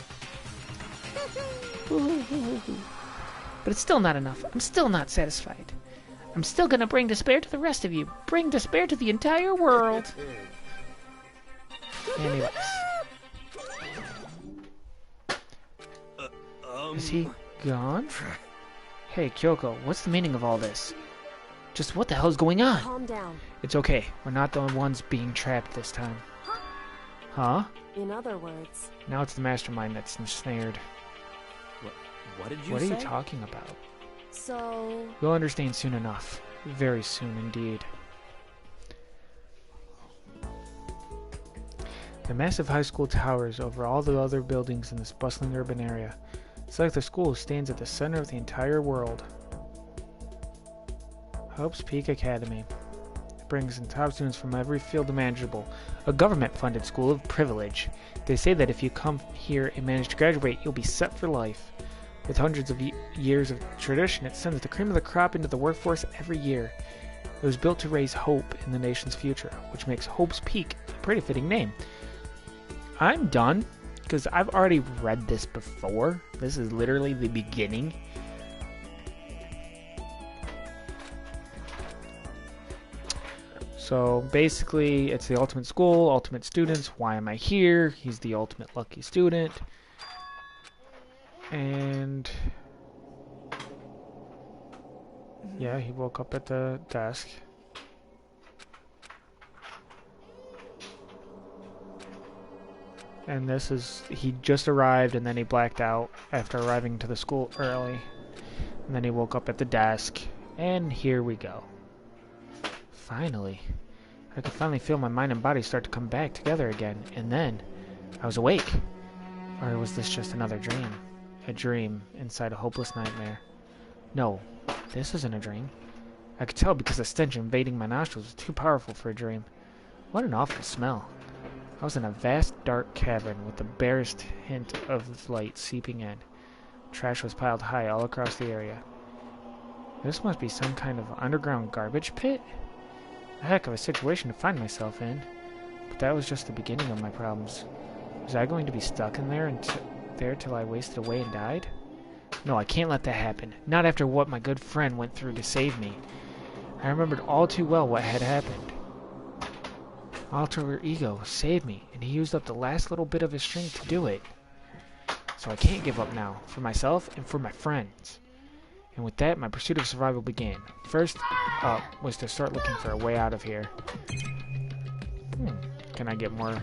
But it's still not enough. I'm still not satisfied. I'm still gonna bring despair to the rest of you. Bring despair to the entire world. Anyways. Is he gone? Hey, Kyoko, what's the meaning of all this? Just what the hell's going on? Calm down. It's okay. We're not the ones being trapped this time. Huh? In other words... Now it's the mastermind that's ensnared. What did you What say? are you talking about? So... You'll understand soon enough. Very soon indeed. The massive high school towers over all the other buildings in this bustling urban area. It's like the school stands at the center of the entire world. Hope's Peak Academy. It brings in top students from every field imaginable. A government-funded school of privilege. They say that if you come here and manage to graduate, you'll be set for life. With hundreds of years of tradition, it sends the cream of the crop into the workforce every year. It was built to raise hope in the nation's future, which makes Hope's Peak a pretty fitting name. I'm done, because I've already read this before. This is literally the beginning. So basically, it's the ultimate school, ultimate students. Why am I here? He's the ultimate lucky student. And yeah, he woke up at the desk. And this is, he just arrived and then he blacked out after arriving to the school early. And then he woke up at the desk. And here we go. Finally. I could finally feel my mind and body start to come back together again. And then I was awake. Or was this just another dream? A dream inside a hopeless nightmare. No, this isn't a dream. I could tell because the stench invading my nostrils was too powerful for a dream. What an awful smell. I was in a vast, dark cavern with the barest hint of light seeping in. Trash was piled high all across the area. This must be some kind of underground garbage pit? A heck of a situation to find myself in. But that was just the beginning of my problems. Was I going to be stuck in there till I wasted away and died? No, I can't let that happen. Not after what my good friend went through to save me. I remembered all too well what had happened. Alter ego saved me, and he used up the last little bit of his strength to do it. So I can't give up now, for myself and for my friends. And with that, my pursuit of survival began. First up was to start looking for a way out of here. Can I get more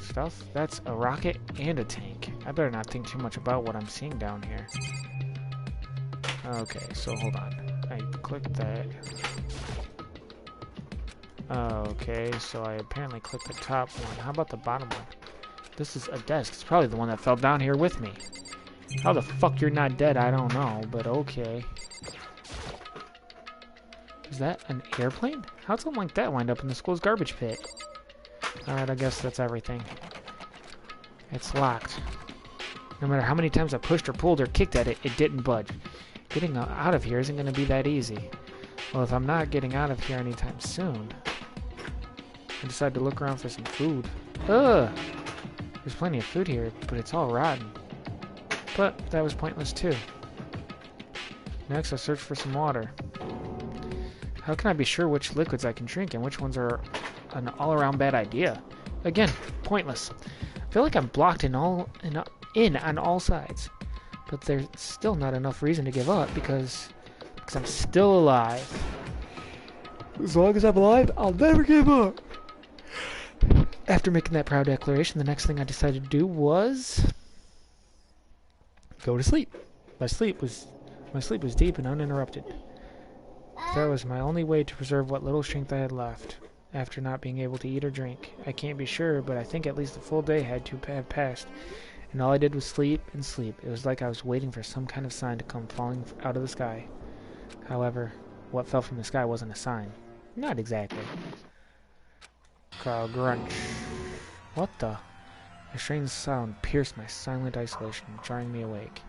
stuff? That's a rocket and a tank. I better not think too much about what I'm seeing down here. Okay, so hold on. I clicked that. Okay, so I apparently clicked the top one. How about the bottom one? This is a desk. It's probably the one that fell down here with me. How the fuck you're not dead, I don't know, but okay. Is that an airplane? How'd something like that wind up in the school's garbage pit? Alright, I guess that's everything. It's locked. No matter how many times I pushed or pulled or kicked at it, it didn't budge. Getting out of here isn't going to be that easy. Well, if I'm not getting out of here anytime soon, I decided to look around for some food. Ugh! There's plenty of food here, but it's all rotten. But that was pointless too. Next, I searched for some water. How can I be sure which liquids I can drink and which ones are an all-around bad idea? Again, pointless. I feel like I'm blocked in on all sides. But there's still not enough reason to give up because I'm still alive. As long as I'm alive, I'll never give up. After making that proud declaration, the next thing I decided to do was go to sleep. My sleep was deep and uninterrupted. That was my only way to preserve what little strength I had left, after not being able to eat or drink. I can't be sure, but I think at least a full day had to have passed, and all I did was sleep and sleep. It was like I was waiting for some kind of sign to come falling out of the sky. However, what fell from the sky wasn't a sign. Not exactly. Carl Grunch. What the? A strange sound pierced my silent isolation, jarring me awake.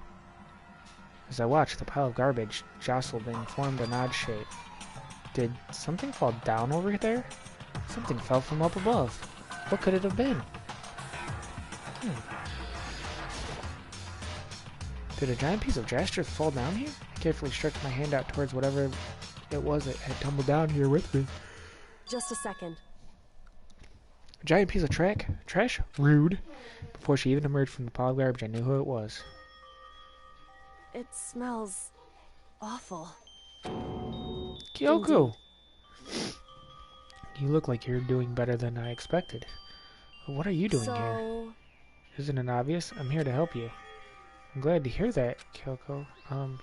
As I watched, the pile of garbage jostled and formed an odd shape. Did something fall down over there? Something fell from up above. What could it have been? Did a giant piece of trash just fall down here? I carefully stretched my hand out towards whatever it was that had tumbled down here with me. Just a second. A giant piece of trash? Rude. Before she even emerged from the pile of garbage, I knew who it was. It smells awful. Kyoko! You look like you're doing better than I expected. But what are you doing here? Isn't it obvious? I'm here to help you. I'm glad to hear that, Kyoko.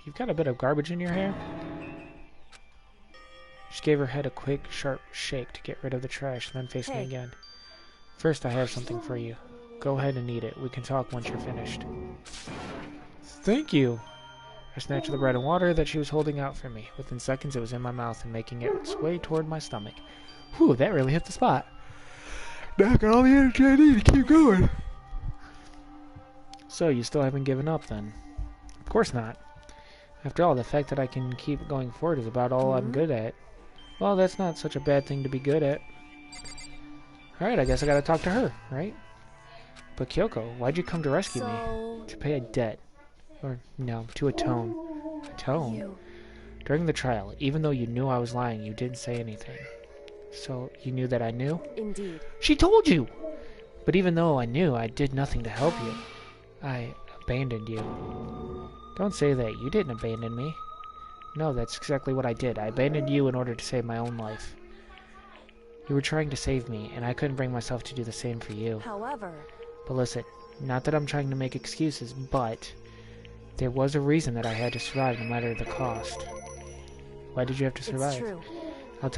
You've got a bit of garbage in your hair? She gave her head a quick, sharp shake to get rid of the trash, then faced me again. First, I have something for you. Go ahead and eat it. We can talk once you're finished. Thank you! I snatched the bread and water that she was holding out for me. Within seconds, it was in my mouth and making its way toward my stomach. Whew, that really hit the spot. Now I got all the energy I need to keep going. So, you still haven't given up, then? Of course not. After all, the fact that I can keep going forward is about all I'm good at. Well, that's not such a bad thing to be good at. Alright, I guess I gotta talk to her, right? But Kyoko, why'd you come to rescue me? To pay a debt. Or, no, to atone. Atone? During the trial, even though you knew I was lying, you didn't say anything. So, you knew that I knew? Indeed. She told you! But even though I knew, I did nothing to help you. I abandoned you. Don't say that. You didn't abandon me. No, that's exactly what I did. I abandoned you in order to save my own life. You were trying to save me, and I couldn't bring myself to do the same for you. However... But listen, not that I'm trying to make excuses, but... there was a reason that I had to survive no matter the cost. Why did you have to survive? It's true. I'll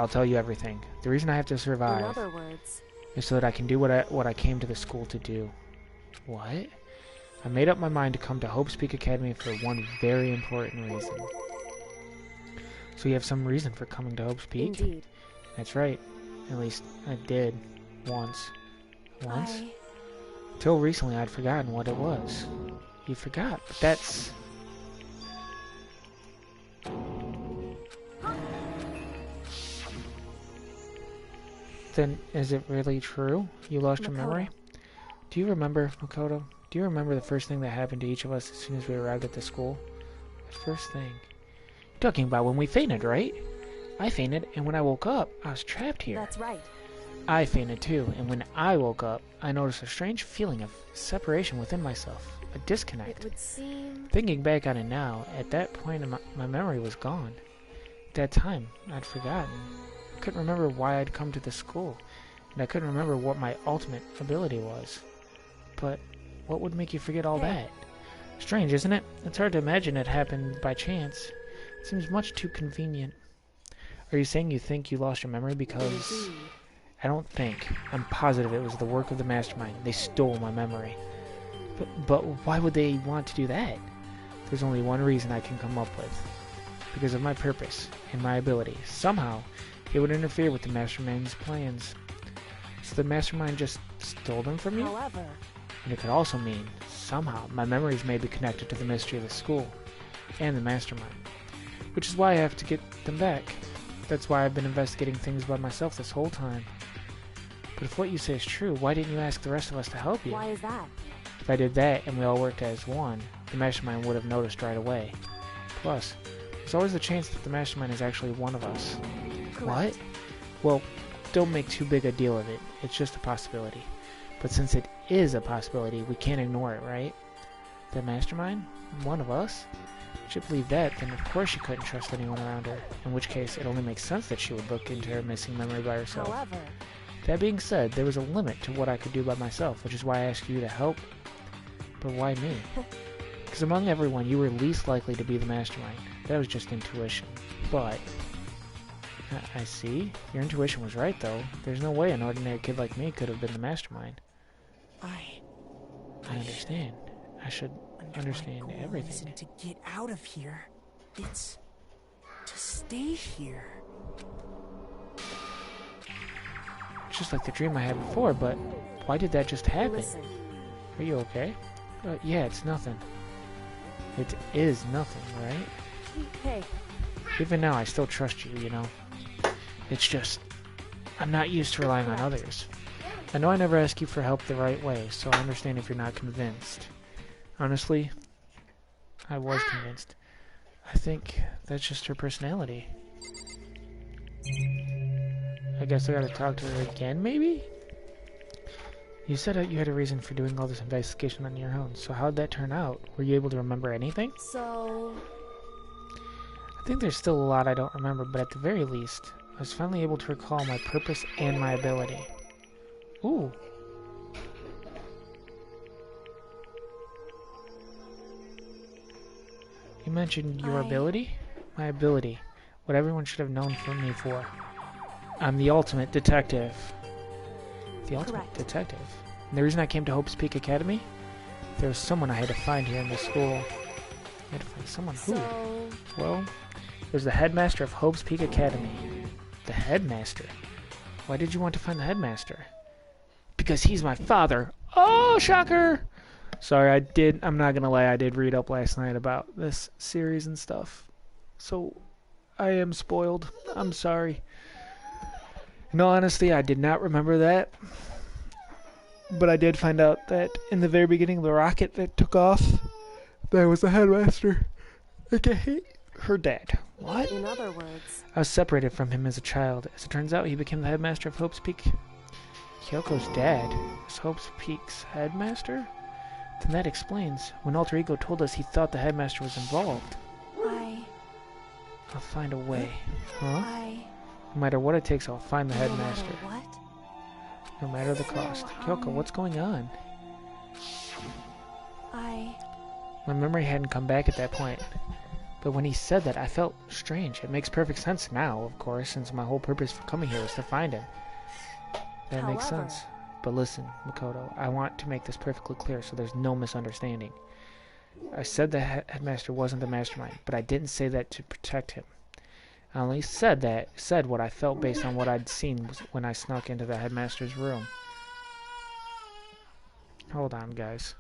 tell you everything. The reason I have to survive... In other words... is so that I can do what I came to the school to do. What? I made up my mind to come to Hope's Peak Academy for one very important reason. So you have some reason for coming to Hope's Peak? Indeed. That's right. At least I did. Once. Once? Till recently I'd forgotten what it was. You forgot, but that's... Then, is it really true? You lost your memory? Do you remember, Makoto? Do you remember the first thing that happened to each of us as soon as we arrived at the school? The first thing? You're talking about when we fainted, right? I fainted, and when I woke up, I was trapped here. That's right. I fainted too, and when I woke up, I noticed a strange feeling of separation within myself. A disconnect. It would seem... Thinking back on it now, at that point my memory was gone. At that time, I'd forgotten. I couldn't remember why I'd come to the school, and I couldn't remember what my ultimate ability was. But what would make you forget all that? Strange, isn't it? It's hard to imagine it happened by chance. It seems much too convenient. Are you saying you think you lost your memory because... I don't think. I'm positive it was the work of the mastermind. They stole my memory. But why would they want to do that? There's only one reason I can come up with. Because of my purpose and my ability. Somehow, it would interfere with the mastermind's plans. So the mastermind just stole them from me? However... And it could also mean, somehow, my memories may be connected to the mystery of the school and the mastermind. Which is why I have to get them back. That's why I've been investigating things by myself this whole time. But if what you say is true, why didn't you ask the rest of us to help you? Why is that? If I did that and we all worked as one, the mastermind would have noticed right away. Plus, there's always the chance that the mastermind is actually one of us. Correct. What? Well, don't make too big a deal of it. It's just a possibility. But since it is a possibility, we can't ignore it, right? The mastermind? One of us? If she believed that, then of course she couldn't trust anyone around her. In which case, it only makes sense that she would look into her missing memory by herself. However... That being said, there was a limit to what I could do by myself, which is why I asked you to help. But why me? Because among everyone, you were least likely to be the mastermind. That was just intuition. But I see. Your intuition was right, though. There's no way an ordinary kid like me could have been the mastermind. I understand. I should understand my goal everything. isn't to get out of here. It's to stay here. Just like the dream I had before, but why did that just happen? Listen. Are you okay? Yeah, it's nothing. It is nothing, right? Hey. Even now, I still trust you, you know? It's just, I'm not used to relying on others. I know I never ask you for help the right way, so I understand if you're not convinced. Honestly, I was convinced. I think that's just her personality. I guess I gotta talk to her again, maybe? You said that you had a reason for doing all this investigation on your own, so how'd that turn out? Were you able to remember anything? So... I think there's still a lot I don't remember, but at the very least, I was finally able to recall my purpose and my ability. Ooh. You mentioned your ability? My ability. What everyone should have known for me for. I'm the ultimate detective. The ultimate detective. And the reason I came to Hope's Peak Academy? There was someone I had to find here in the school. I had to find someone who? Well, it was the headmaster of Hope's Peak Academy. The headmaster? Why did you want to find the headmaster? Because he's my father. Oh, shocker! Sorry, I'm not gonna lie, I did read up last night about this series and stuff. So, I am spoiled. I'm sorry. In all honesty, I did not remember that. But I did find out that in the very beginning of the rocket that took off, there was the headmaster. Okay, her dad. What? In other words... I was separated from him as a child. As it turns out, he became the headmaster of Hope's Peak. Kyoko's dad was Hope's Peak's headmaster? Then that explains. When Alter Ego told us he thought the headmaster was involved. I'll find a way. Huh? No matter what it takes, I'll find the headmaster. No matter what? No matter the cost. Kyoko, what's going on? My memory hadn't come back at that point. But when he said that, I felt strange. It makes perfect sense now, of course, since my whole purpose for coming here was to find him. That makes sense. But listen, Makoto, I want to make this perfectly clear so there's no misunderstanding. I said the headmaster wasn't the mastermind, but I didn't say that to protect him. I only said what I felt based on what I'd seen when I snuck into the headmaster's room. Hold on, guys.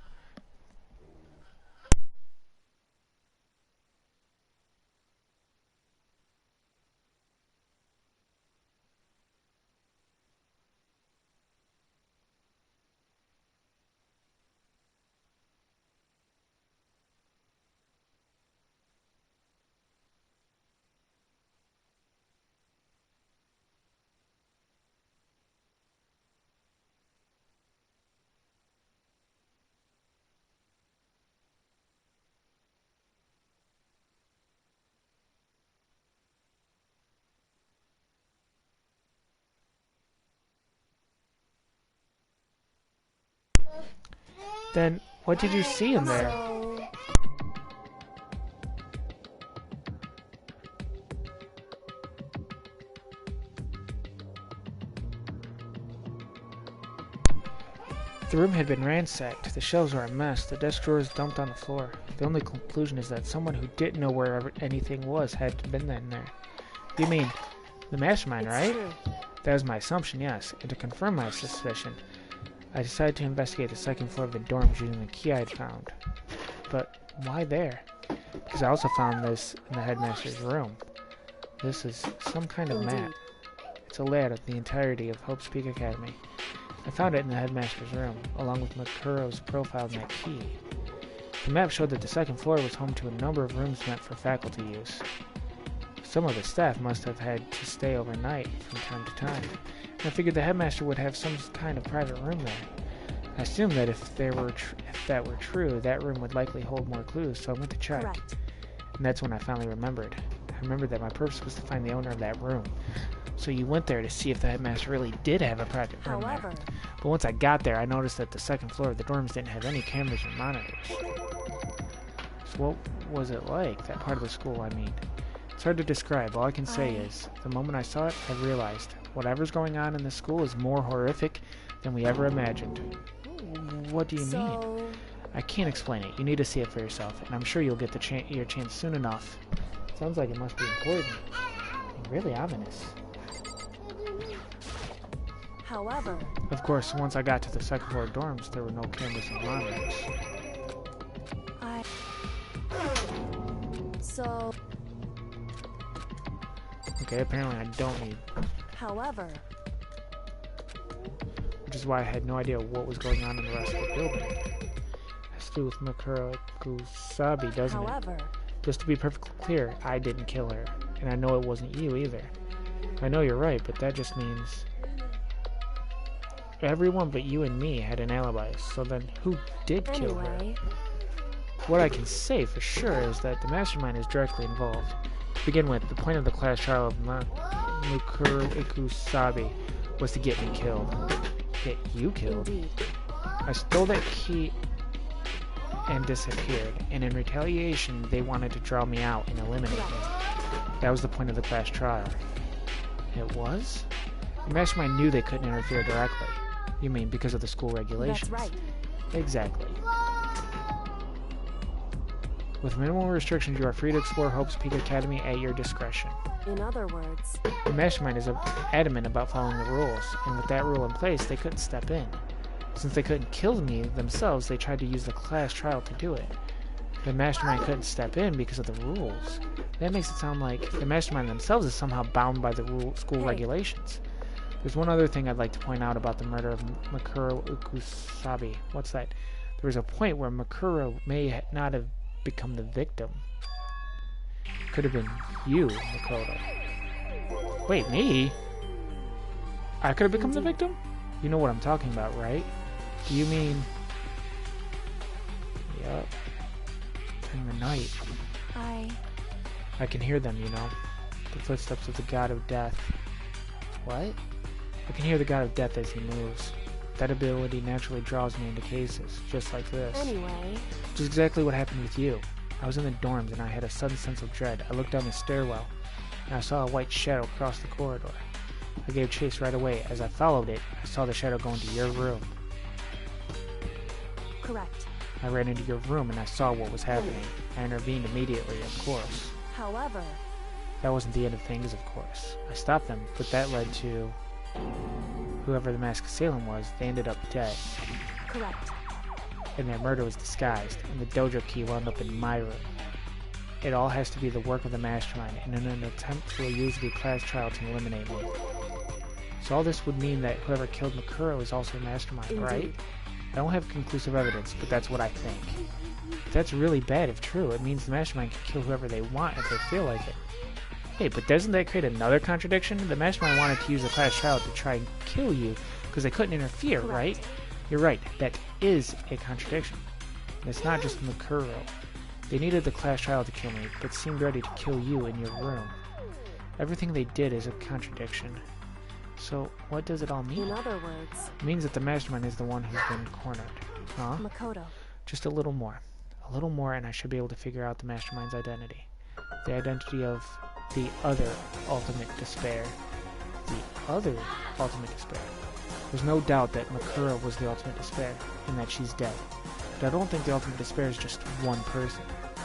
Then, what did you see in there? The room had been ransacked. The shelves were a mess. The desk drawers dumped on the floor. The only conclusion is that someone who didn't know where anything was had been in there. You mean, the mastermind, right? True. That was my assumption, yes. And to confirm my suspicion, I decided to investigate the second floor of the dorms using the key I had found. But why there? Because I also found this in the headmaster's room. This is some kind of map. It's a layout of the entirety of Hope's Peak Academy. I found it in the headmaster's room, along with Makuro's profile and that key. The map showed that the second floor was home to a number of rooms meant for faculty use. Some of the staff must have had to stay overnight from time to time. I figured the headmaster would have some kind of private room there. I assumed that if that were true, that room would likely hold more clues, so I went to check. Correct. And that's when I finally remembered. I remembered that my purpose was to find the owner of that room. So you went there to see if the headmaster really did have a private room there. But once I got there, I noticed that the second floor of the dorms didn't have any cameras or monitors. So what was it like, that part of the school, I mean? It's hard to describe. All I can say is, the moment I saw it, I realized whatever's going on in this school is more horrific than we ever imagined. What do you mean? I can't explain it. You need to see it for yourself, and I'm sure you'll get your chance soon enough. Sounds like it must be important. And really ominous. However... Of course, once I got to the second floor dorms, there were no cameras and monitors. So... Okay, apparently I don't need... However... Which is why I had no idea what was going on in the rest of the building. Has to do with Makura Kusabi, doesn't it? Just to be perfectly clear, I didn't kill her. And I know it wasn't you either. I know you're right, but that just means... Everyone but you and me had an alibi, so then who did kill her? What I can say for sure is that the mastermind is directly involved. To begin with, the point of the class trial of Makura Kusabi was to get me killed. Get you killed? Indeed. I stole that key and disappeared, and in retaliation, they wanted to draw me out and eliminate me. That was the point of the class trial. It was? The mastermind knew they couldn't interfere directly. You mean because of the school regulations? That's right. Exactly. With minimal restrictions, you are free to explore Hope's Peak Academy at your discretion. In other words... The mastermind is adamant about following the rules, and with that rule in place, they couldn't step in. Since they couldn't kill me themselves, they tried to use the class trial to do it. The mastermind couldn't step in because of the rules. That makes it sound like the mastermind themselves is somehow bound by the school regulations. There's one other thing I'd like to point out about the murder of Makura Kusabi. What's that? There was a point where Makura may not have become the victim. Could have been you, Makoto. Wait, me? I could have become the victim? You know what I'm talking about, right? You mean... Yup. In the night. I can hear them, you know. The footsteps of the god of death. What? I can hear the god of death as he moves. That ability naturally draws me into cases, just like this. Anyway... Which is exactly what happened with you. I was in the dorms and I had a sudden sense of dread. I looked down the stairwell and I saw a white shadow cross the corridor. I gave chase right away. As I followed it, I saw the shadow go into your room. Correct. I ran into your room and I saw what was happening. I intervened immediately, of course. However... That wasn't the end of things, of course. I stopped them, but that led to... Whoever the masked assailant was, they ended up dead. Correct. And their murder was disguised, and the dojo key wound up in my room. It all has to be the work of the mastermind, and in an attempt to use the class trial to eliminate me. So all this would mean that whoever killed Makura is also a mastermind, Indeed. right? I don't have conclusive evidence, but that's what I think. If that's really bad if true, it means the mastermind can kill whoever they want if they feel like it. Hey, but doesn't that create another contradiction? The mastermind wanted to use the class trial to try and kill you because they couldn't interfere, Correct. right? You're right, that is a contradiction. And it's not just Makuro. They needed the class trial to kill me, but seemed ready to kill you in your room. Everything they did is a contradiction. So, what does it all mean? In other words... It means that the mastermind is the one who's been cornered. Huh? Makoto. Just a little more. A little more and I should be able to figure out the mastermind's identity. The identity of the other ultimate despair. The other ultimate despair. There's no doubt that Makura was the ultimate despair, and that she's dead. But I don't think the ultimate despair is just one person.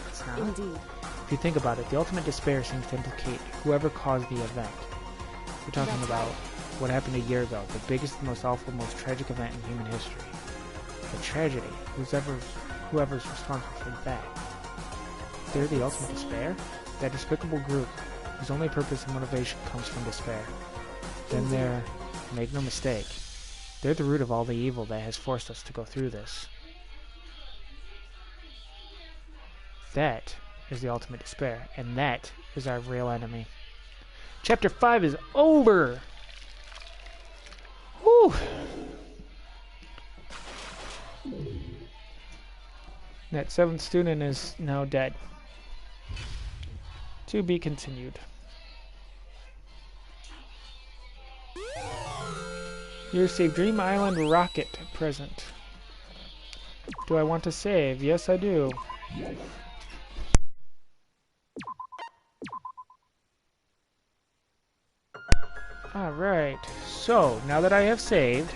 It's not. Indeed. If you think about it, the ultimate despair seems to implicate whoever caused the event. We're talking That's about right. what happened a year ago, the biggest, most awful, most tragic event in human history. The tragedy. Whoever's responsible for that. They're the ultimate despair? That despicable group whose only purpose and motivation comes from despair. Then they're, make no mistake, they're the root of all the evil that has forced us to go through this. That is the ultimate despair, and that is our real enemy. Chapter 5 is over! Whew! That 7th student is now dead. To be continued. You received Dream Island Rocket present. Do I want to save? Yes, I do. Alright, so now that I have saved,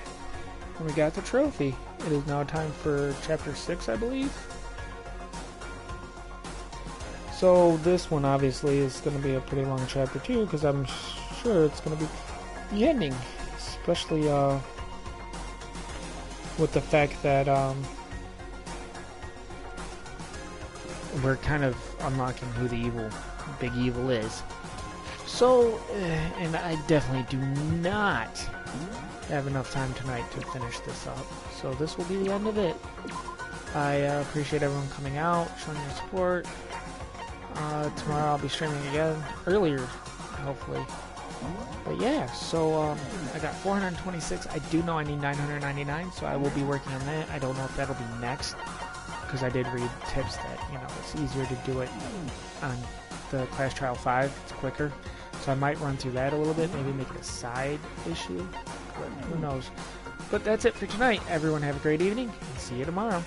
and we got the trophy, it is now time for Chapter 6, I believe. So this one obviously is going to be a pretty long chapter too, because I'm sure it's going to be the ending, especially with the fact that we're kind of unlocking who the big evil is. So, and I definitely do not have enough time tonight to finish this up. So this will be the end of it. I appreciate everyone coming out, showing your support. Tomorrow I'll be streaming again, earlier, hopefully. But yeah, so I got 426. I do know I need 999, so I will be working on that. I don't know if that'll be next, because I did read tips that, you know, it's easier to do it on the Class Trial 5. It's quicker. So I might run through that a little bit, maybe make it a side issue, but who knows. But that's it for tonight. Everyone have a great evening, and see you tomorrow.